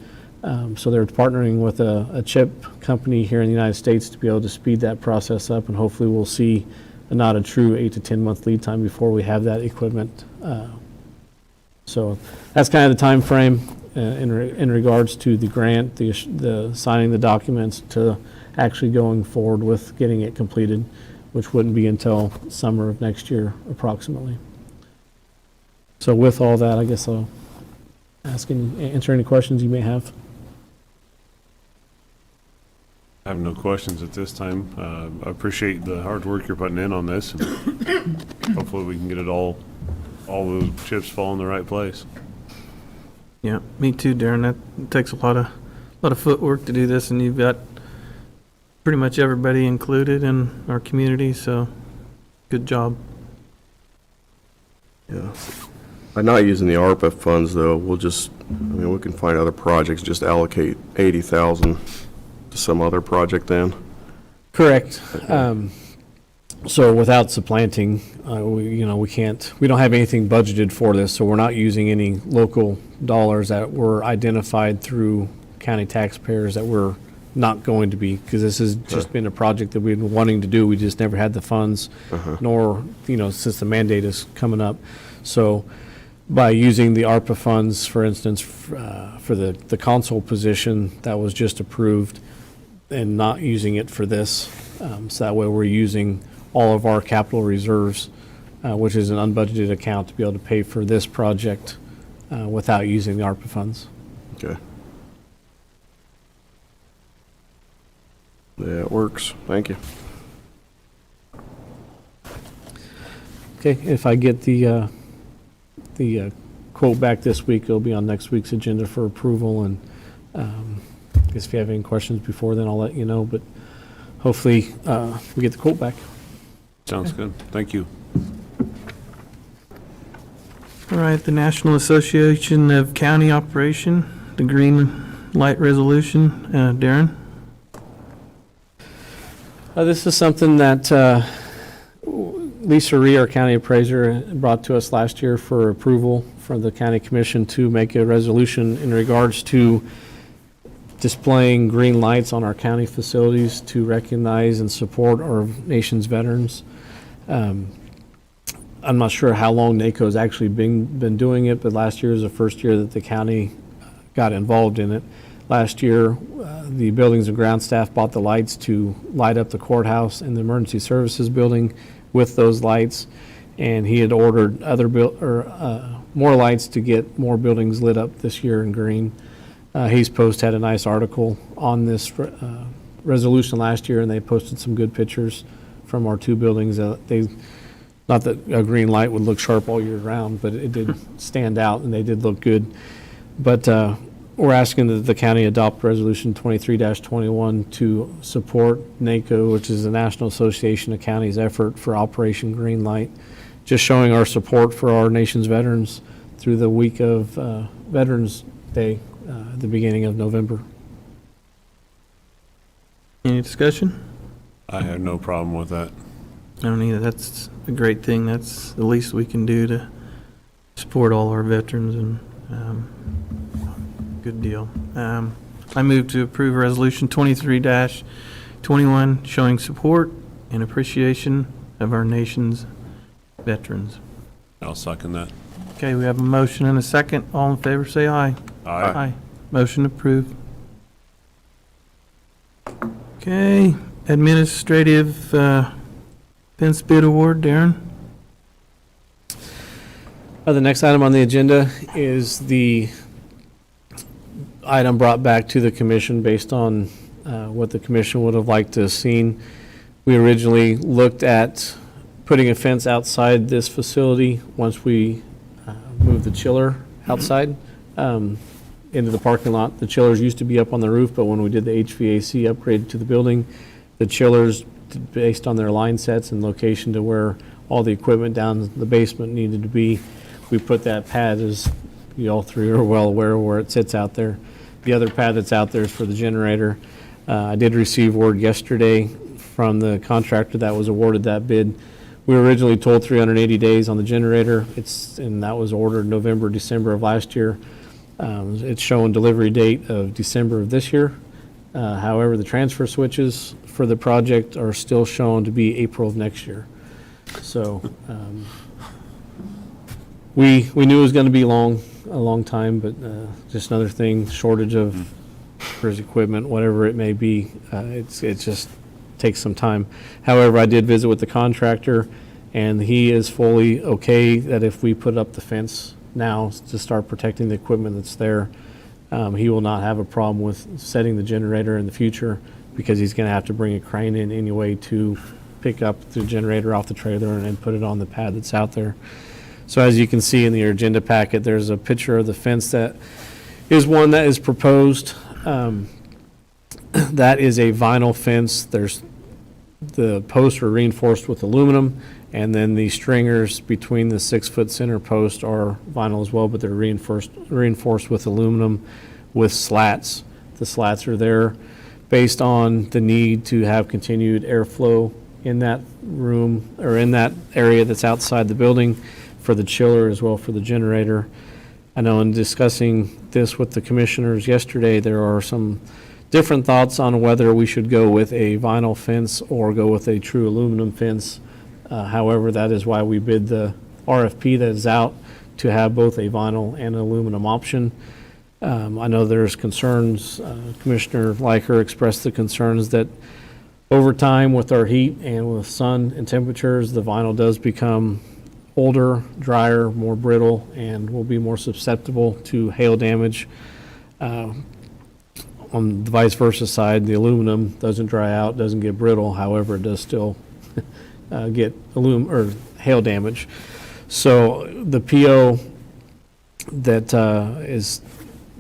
So they're partnering with a chip company here in the United States to be able to speed that process up, and hopefully we'll see not a true 8 to 10 month lead time before we have that equipment. So that's kind of the time frame in regards to the grant, the signing the documents to actually going forward with getting it completed, which wouldn't be until summer of next year approximately. So with all that, I guess I'll answer any questions you may have. I have no questions at this time. I appreciate the hard work you're putting in on this, and hopefully we can get it all the chips fall in the right place. Yeah, me too, Darren. That takes a lot of footwork to do this, and you've got pretty much everybody included in our community, so good job. Yeah. By not using the ARPA funds, though, we can find other projects, just allocate 80,000 to some other project then. Correct. So without supplanting, we don't have anything budgeted for this, so we're not using any local dollars that were identified through county taxpayers that we're not going to be, because this has just been a project that we've been wanting to do. We just never had the funds, nor, since the mandate is coming up. So by using the ARPA funds, for instance, for the console position that was just approved, and not using it for this, so that way we're using all of our capital reserves, which is an unbudgeted account, to be able to pay for this project without using the ARPA funds. Okay. That works. Thank you. Okay, if I get the quote back this week, it'll be on next week's agenda for approval, and I guess if you have any questions before then, I'll let you know, but hopefully we get the quote back. Sounds good. Thank you. All right, the National Association of County Operation, the green light resolution. Darren? This is something that Lisa Ree, our county appraiser, brought to us last year for approval from the county commission to make a resolution in regards to displaying green lights on our county facilities to recognize and support our nation's veterans. I'm not sure how long NACO's actually been doing it, but last year was the first year that the county got involved in it. Last year, the buildings and ground staff bought the lights to light up the courthouse and the emergency services building with those lights, and he had ordered more lights to get more buildings lit up this year in green. Hayes Post had a nice article on this resolution last year, and they posted some good pictures from our two buildings. Not that a green light would look sharp all year round, but it did stand out, and they did look good. But we're asking that the county adopt Resolution 23-21 to support NACO, which is the National Association of Counties' effort for Operation Green Light, just showing our support for our nation's veterans through the week of Veterans Day, the beginning of November. Any discussion? I have no problem with that. I don't either. That's a great thing. That's the least we can do to support all our veterans, and good deal. I move to approve Resolution 23-21 showing support and appreciation of our nation's veterans. I'll second that. Okay, we have a motion and a second. All in favor, say aye. Aye. Motion approved. Okay, administrative fence bid award, Darren? The next item on the agenda is the item brought back to the commission based on what the commission would have liked to have seen. We originally looked at putting a fence outside this facility once we moved the chiller outside into the parking lot. The chillers used to be up on the roof, but when we did the HVAC upgrade to the building, the chillers, based on their line sets and location to where all the equipment down the basement needed to be, we put that pad, as you all three are well aware, where it sits out there. The other pad that's out there is for the generator. I did receive word yesterday from the contractor that was awarded that bid. We were originally told 380 days on the generator, and that was ordered November, December of last year. It's showing delivery date of December of this year. However, the transfer switches for the project are still shown to be April of next year. So we knew it was going to be a long time, but just another thing, shortage of equipment, whatever it may be, it just takes some time. However, I did visit with the contractor, And he is fully okay that if we put up the fence now to start protecting the equipment that's there, he will not have a problem with setting the generator in the future, because he's going to have to bring a crane in anyway to pick up the generator off the trailer and put it on the pad that's out there. So as you can see in the agenda packet, there's a picture of the fence that is one that is proposed. That is a vinyl fence. The posts are reinforced with aluminum, and then the stringers between the 6-foot center post are vinyl as well, but they're reinforced with aluminum with slats. The slats are there based on the need to have continued airflow in that room, or in that area that's outside the building, for the chiller as well for the generator. I know in discussing this with the commissioners yesterday, there are some different thoughts on whether we should go with a vinyl fence or go with a true aluminum fence. However, that is why we bid the RFP that is out, to have both a vinyl and aluminum option. I know there's concerns, Commissioner Liker expressed the concerns that over time with our heat and with sun and temperatures, the vinyl does become older, drier, more brittle, and will be more susceptible to hail damage. On the vice versa side, the aluminum doesn't dry out, doesn't get brittle, however, it does still get hail damage. So the PO that is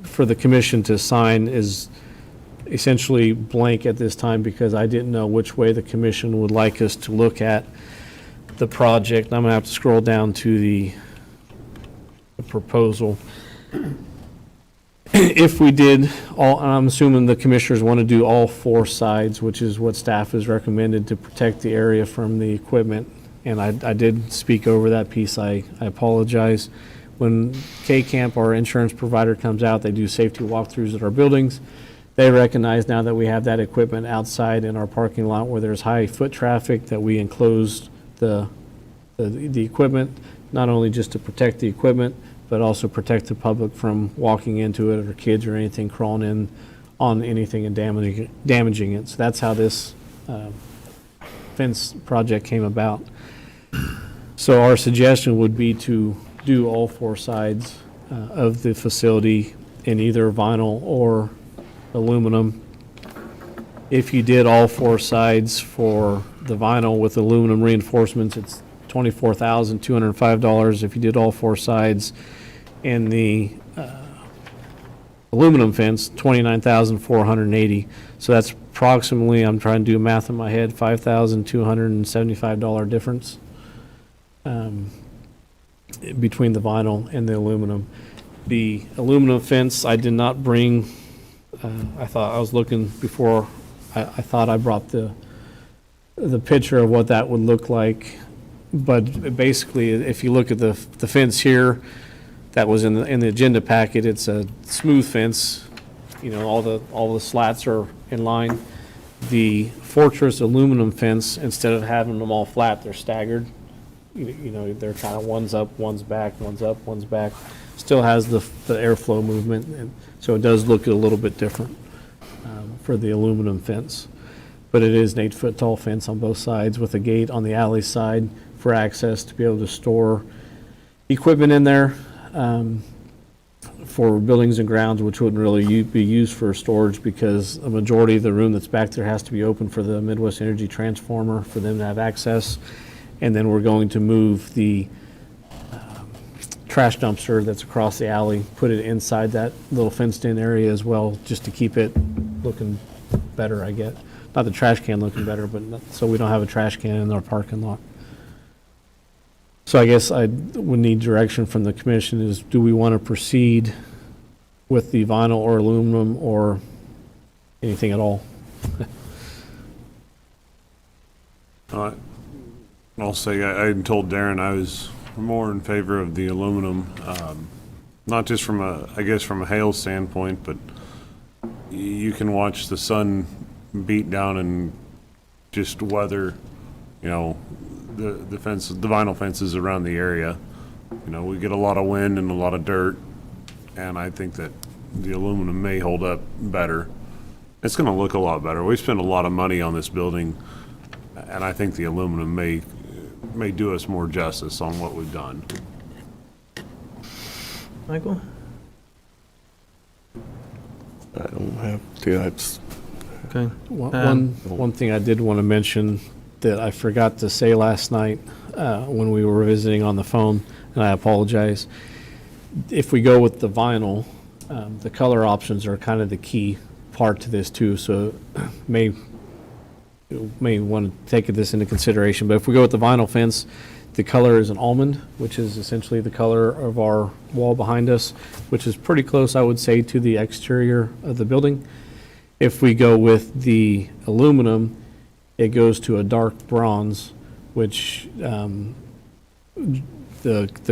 for the commission to sign is essentially blank at this time, because I didn't know which way the commission would like us to look at the project. I'm gonna have to scroll down to the proposal. If we did all, I'm assuming the commissioners want to do all 4 sides, which is what staff has recommended to protect the area from the equipment. And I did speak over that piece. I apologize. When K-Camp, our insurance provider, comes out, they do safety walkthroughs at our buildings. They recognize now that we have that equipment outside in our parking lot where there's high foot traffic, that we enclosed the equipment, not only just to protect the equipment, but also protect the public from walking into it, or kids or anything crawling in on anything and damaging it. So that's how this fence project came about. So our suggestion would be to do all 4 sides of the facility in either vinyl or aluminum. If you did all 4 sides for the vinyl with aluminum reinforcements, it's $24,205. If you did all 4 sides in the aluminum fence, $29,480. So that's approximately, I'm trying to do math in my head, $5,275 difference between the vinyl and the aluminum. The aluminum fence, I did not bring, I thought I was looking before, I thought I brought the picture of what that would look like. But basically, if you look at the fence here, that was in the agenda packet, it's a smooth fence. You know, all the slats are in line. The Fortress aluminum fence, instead of having them all flat, they're staggered. You know, they're kind of one's up, one's back, one's up, one's back. Still has the airflow movement, and so it does look a little bit different for the aluminum fence. But it is an 8-foot tall fence on both sides with a gate on the alley side for access to be able to store equipment in there for buildings and grounds, which wouldn't really be used for storage, because a majority of the room that's back there has to be open for the Midwest Energy transformer for them to have access. And then we're going to move the trash dumpster that's across the alley, put it inside that little fenced-in area as well, just to keep it looking better, I guess. Not the trash can looking better, but so we don't have a trash can in our parking lot. So I guess I would need direction from the commission is, do we want to proceed with the vinyl or aluminum or anything at all? I'll say, I told Darren I was more in favor of the aluminum, not just from a hail standpoint, but you can watch the sun beat down and just weather, you know, the vinyl fences around the area. You know, we get a lot of wind and a lot of dirt, and I think that the aluminum may hold up better. It's going to look a lot better. We spent a lot of money on this building, and I think the aluminum may may do us more justice on what we've done. Michael? I don't have to, Okay. One thing I did want to mention that I forgot to say last night when we were visiting on the phone, and I apologize. If we go with the vinyl, the color options are kind of the key part to this too, so may want to take this into consideration. But if we go with the vinyl fence, the color is an almond, which is essentially the color of our wall behind us, which is pretty close, I would say, to the exterior of the building. If we go with the aluminum, it goes to a dark bronze, which the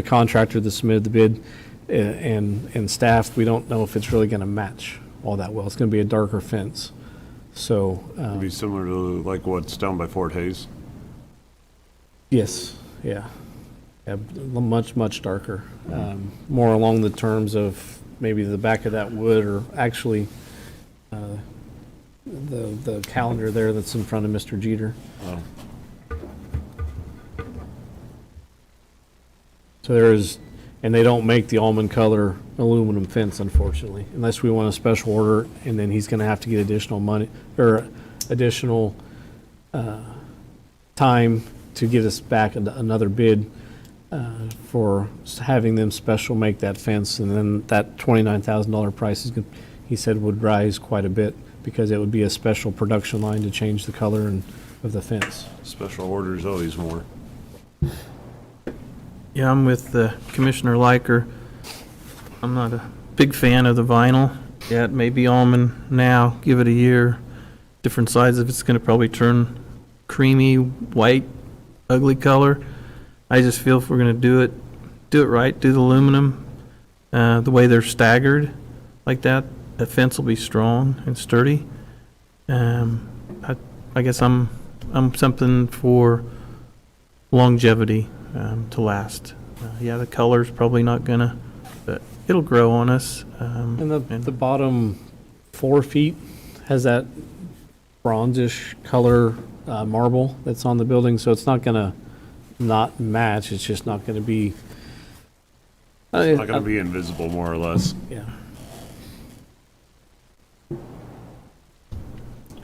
contractor that submitted the bid and staff, we don't know if it's really going to match all that well. It's going to be a darker fence. So, It'd be similar to like what's down by Fort Hayes. yes, yeah. Much, much darker. More along the terms of maybe the back of that wood, or actually the calendar there that's in front of Mr. Jeter. Oh. So there is, and they don't make the almond color aluminum fence, unfortunately, unless we want a special order, and then he's gonna have to get additional money, or additional time to get us back another bid for having them special make that fence, and then that $29,000 price is, he said, would rise quite a bit, because it would be a special production line to change the color of the fence. Special orders always more. Yeah, I'm with Commissioner Liker. I'm not a big fan of the vinyl. Yeah, it may be almond now, give it a year. Different sides of it's gonna probably turn creamy, white, ugly color. I just feel if we're gonna do it right, do the aluminum, the way they're staggered like that, the fence will be strong and sturdy. I guess I'm something for longevity, to last. Yeah, the color's probably not gonna, but it'll grow on us. And the bottom 4 feet has that bronzish color marble that's on the building, so it's not gonna not match, it's just not gonna be. It's not gonna be invisible, more or less. Yeah.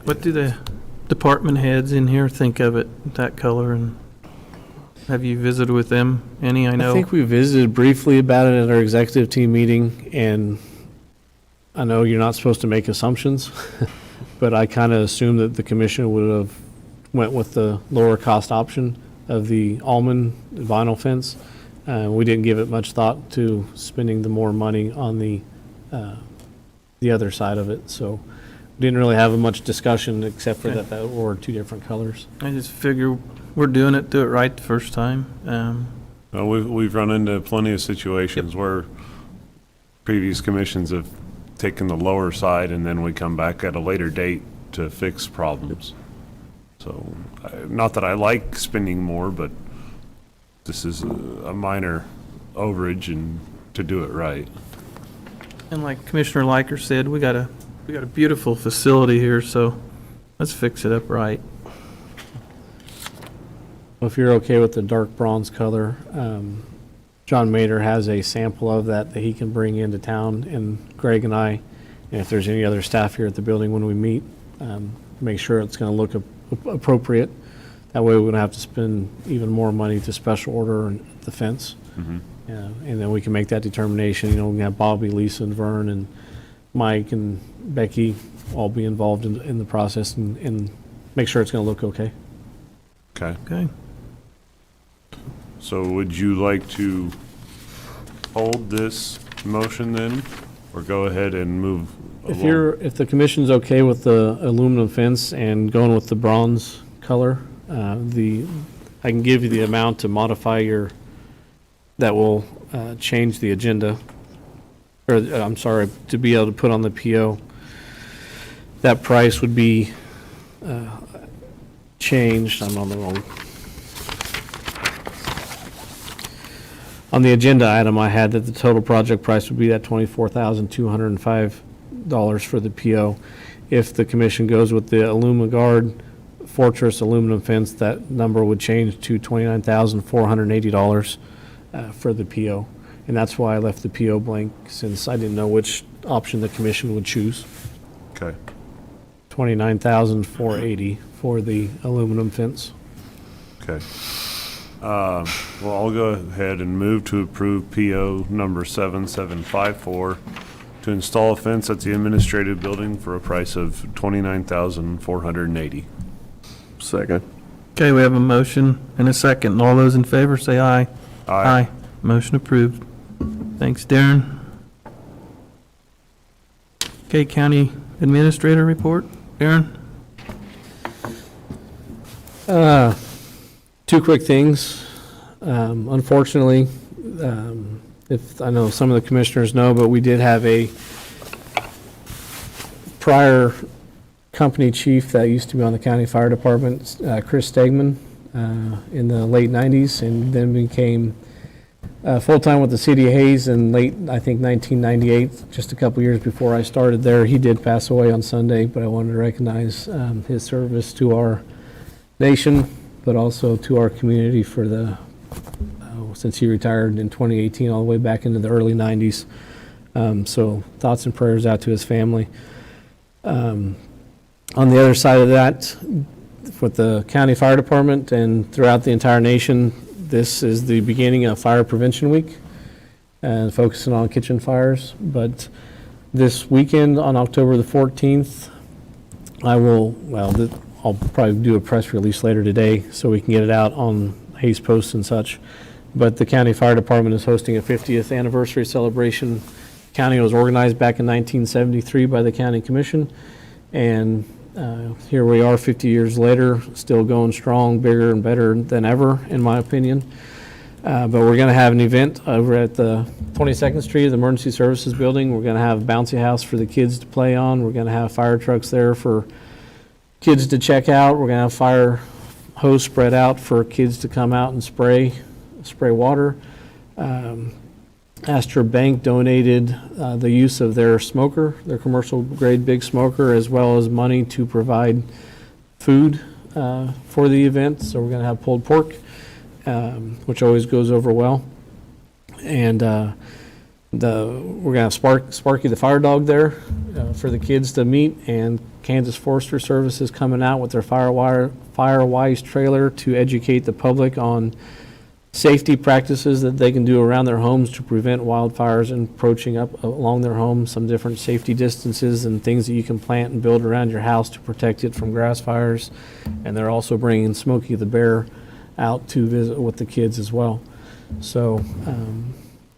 What do the department heads in here think of it, that color, and have you visited with them any? I know. I think we visited briefly about it at our executive team meeting, and I know you're not supposed to make assumptions, but I kind of assumed that the commission would have went with the lower cost option of the almond vinyl fence. We didn't give it much thought to spending the more money on the other side of it, so we didn't really have much discussion except for Okay. that were two different colors. I just figure we're doing it, do it right the first time. We've run into plenty of situations where previous commissions have taken the lower side, and then we come back at a later date to fix problems. So, not that I like spending more, but this is a minor overage, and to do it right. And like Commissioner Liker said, we got a beautiful facility here, so let's fix it up right. Well, if you're okay with the dark bronze color, John Mader has a sample of that he can bring into town, and Greg and I, and if there's any other staff here at the building when we meet, make sure it's going to look appropriate. That way we wouldn't have to spend even more money to special order the fence. And then we can make that determination. You know, we can have Bobby, Lisa, and Vern, and Mike, and Becky all be involved in the process, and make sure it's going to look okay. Okay. Okay. So would you like to hold this motion then, or go ahead and move along? If the commission's okay with the aluminum fence and going with the bronze color, I can give you the amount to modify that will change the agenda, or I'm sorry, to be able to put on the PO. That price would be changed. I'm on the wrong. On the agenda item, I had that the total project price would be that $24,205 for the PO. If the commission goes with the AlumaGuard Fortress aluminum fence, that number would change to $29,480 for the PO. And that's why I left the PO blank, since I didn't know which option the commission would choose. Okay. $29,480 for the aluminum fence. Okay. Well, I'll go ahead and move to approve PO number 7754 to install a fence at the administrative building for a price of $29,480. Second. Okay, we have a motion and a second. All those in favor say aye. Aye. Motion approved. Thanks, Darren. Okay, County Administrator report. Darren? Two quick things. Unfortunately, if I know some of the commissioners know, but we did have a prior company chief that used to be on the county fire department, Chris Stegman, in the late 90s, and then became full-time with the city of Hayes in late, I think, 1998, just a couple years before I started there. He did pass away on Sunday, but I wanted to recognize his service to our nation, but also to our community for the, since he retired in 2018, all the way back into the early 90s. So thoughts and prayers out to his family. On the other side of that, with the county fire department and throughout the entire nation, this is the beginning of Fire Prevention Week, and focusing on kitchen fires. But this weekend, on October the 14th, I'll probably do a press release later today so we can get it out on Hayes Post and such. But the county fire department is hosting a 50th anniversary celebration. County was organized back in 1973 by the county commission, and here we are 50 years later, still going strong, bigger and better than ever, in my opinion. But we're going to have an event over at the 22nd Street, the Emergency Services Building. We're going to have a bouncy house for the kids to play on. We're going to have fire trucks there for kids to check out. We're going to have fire hose spread out for kids to come out and spray water. Astor Bank donated the use of their smoker, their commercial grade big smoker, as well as money to provide food for the event. So we're going to have pulled pork, which always goes over well. And we're going to have Sparky the fire dog there for the kids to meet, and Kansas Forestry Services coming out with their Firewise trailer to educate the public on safety practices that they can do around their homes to prevent wildfires approaching up along their homes, some different safety distances and things that you can plant and build around your house to protect it from grass fires. And they're also bringing Smokey the bear out to visit with the kids as well. So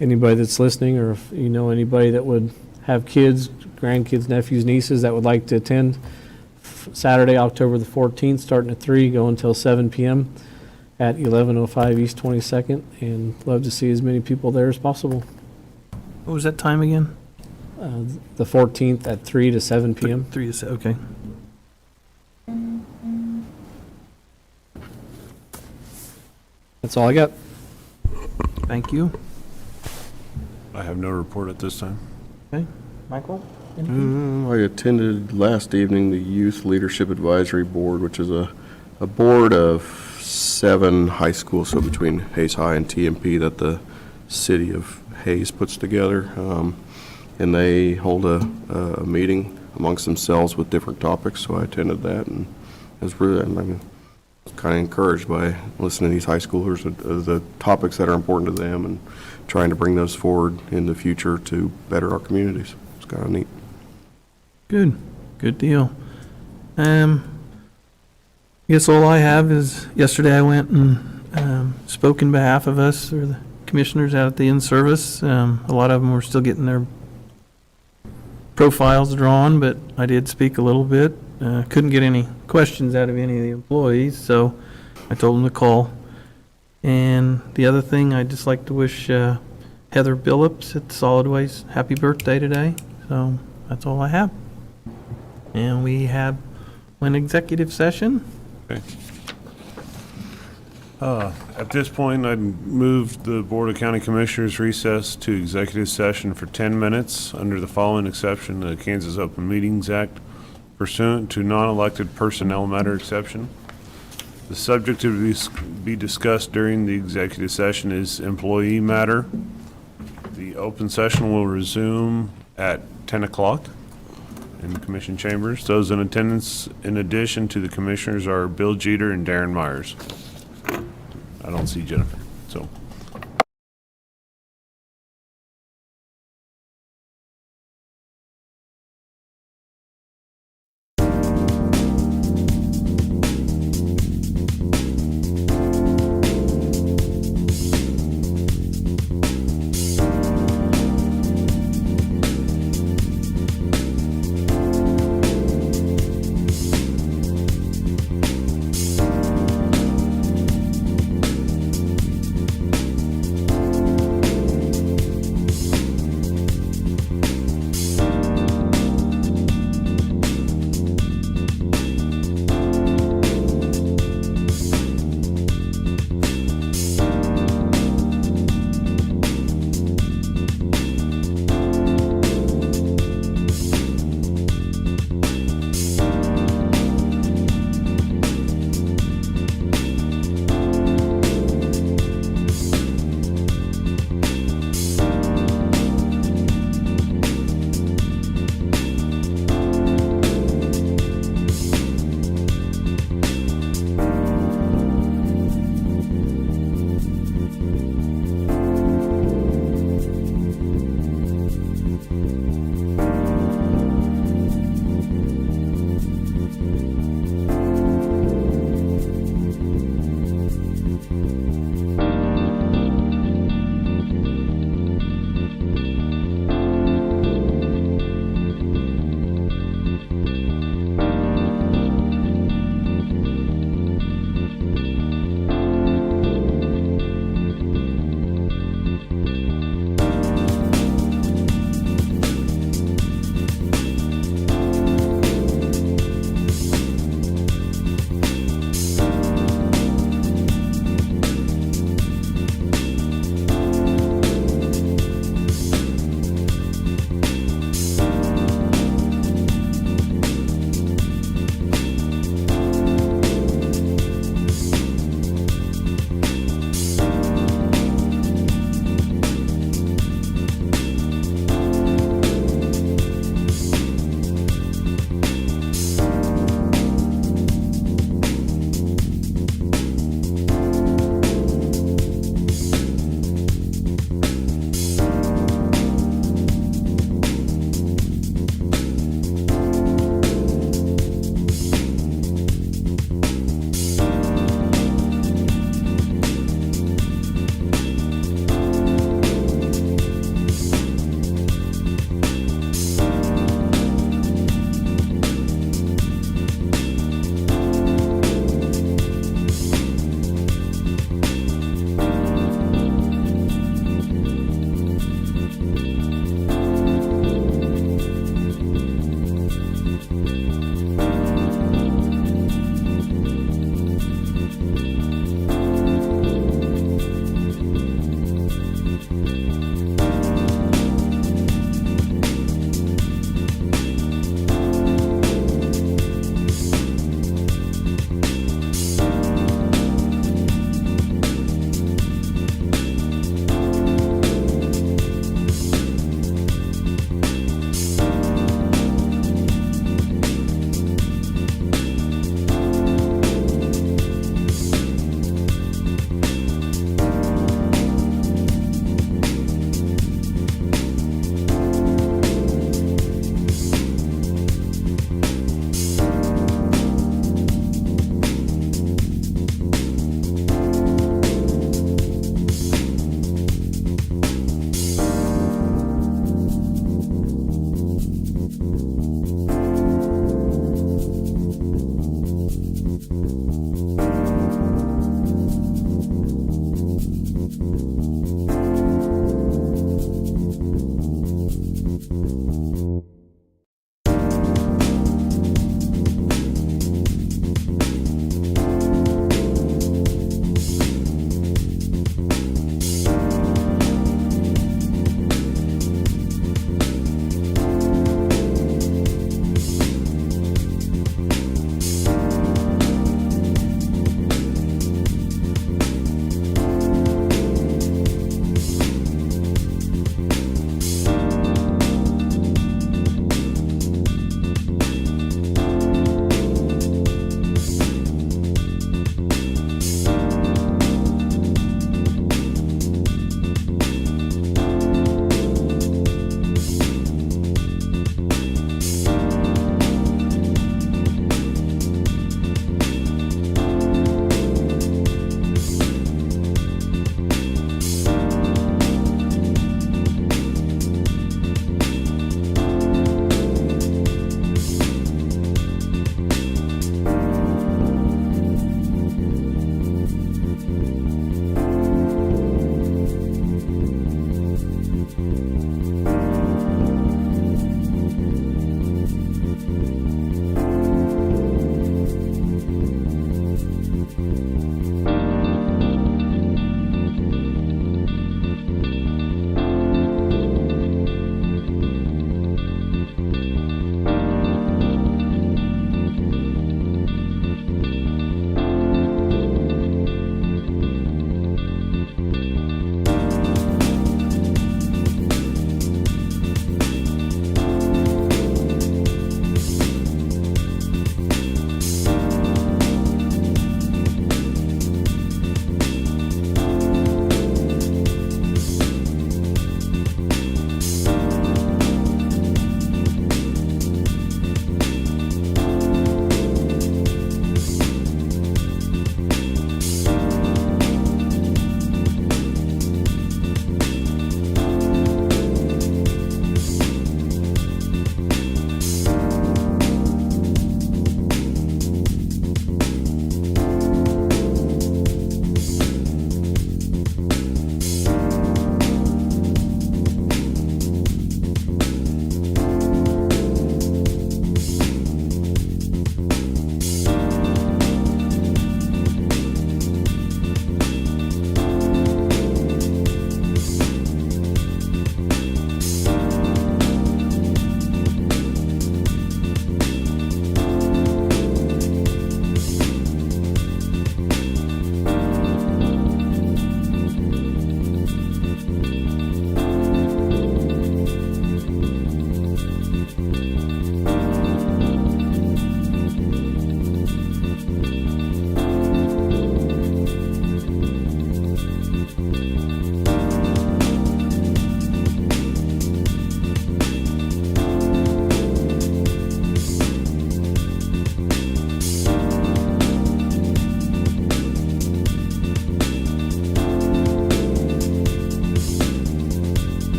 anybody that's listening, or if you know anybody that would have kids, grandkids, nephews, nieces that would like to attend, Saturday, October the 14th, starting at 3, go until 7 p.m. at 1105 East 22nd, and love to see as many people there as possible. What was that time again? The 14th at 3 to 7 p.m. 3 to 7, okay. That's all I got. Thank you. I have no report at this time. Okay, Michael? I attended last evening the Youth Leadership Advisory Board, which is a board of 7 high schools, so between Hayes High and TMP, that the city of Hayes puts together. And they hold a meeting amongst themselves with different topics, so I attended that, and it was really, kind of encouraged by listening to these high schoolers, the topics that are important to them, and trying to bring those forward in the future to better our communities. It's kind of neat. Good deal. I guess all I have is, yesterday I went and spoke in behalf of us, or the commissioners out at the in-service. A lot of them were still getting their profiles drawn, but I did speak a little bit. Couldn't get any questions out of any of the employees, so I told them to call. And the other thing, I'd just like to wish Heather Billups at Solid Waste happy birthday today. So that's all I have. And we have an executive session. Okay. At this point, I'd move the Board of County Commissioners recess to executive session for 10 minutes under the following exception, the Kansas Open Meetings Act pursuant to non-elected personnel matter exception. The subject to be discussed during the executive session is employee matter. The open session will resume at 10 o'clock in the commission chambers. Those in attendance, in addition to the commissioners, are Bill Jeter and Darren Myers. I don't see Jennifer, so.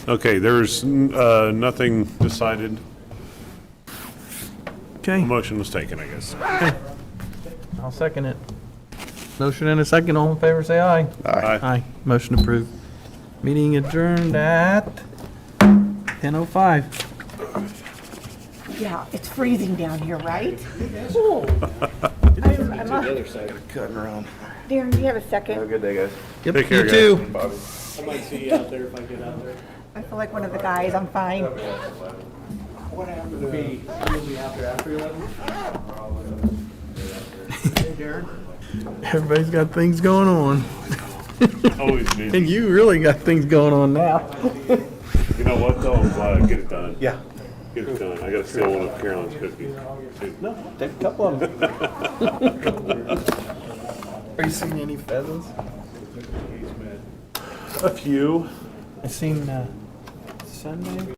Okay, there's nothing decided. Okay, A motion was taken, I guess. I'll second it. Motion and a second, all in favor, say aye. Aye. Aye, motion approved. Meeting adjourned at 10:05. Yeah, it's freezing down here, right? Cutting around. Darren, do you have a second? Good day, guys. Yep, Take care, you too. guys. I feel like one of the guys, I'm fine. Everybody's got things going on. Always busy. And you really got things going on now. You know what, though? I'm glad I get it done. Yeah. Get it done. I gotta steal one of Carolyn's cookies. No. Take a couple of them. Are you seeing any pheasants? A few. I seen Sunday.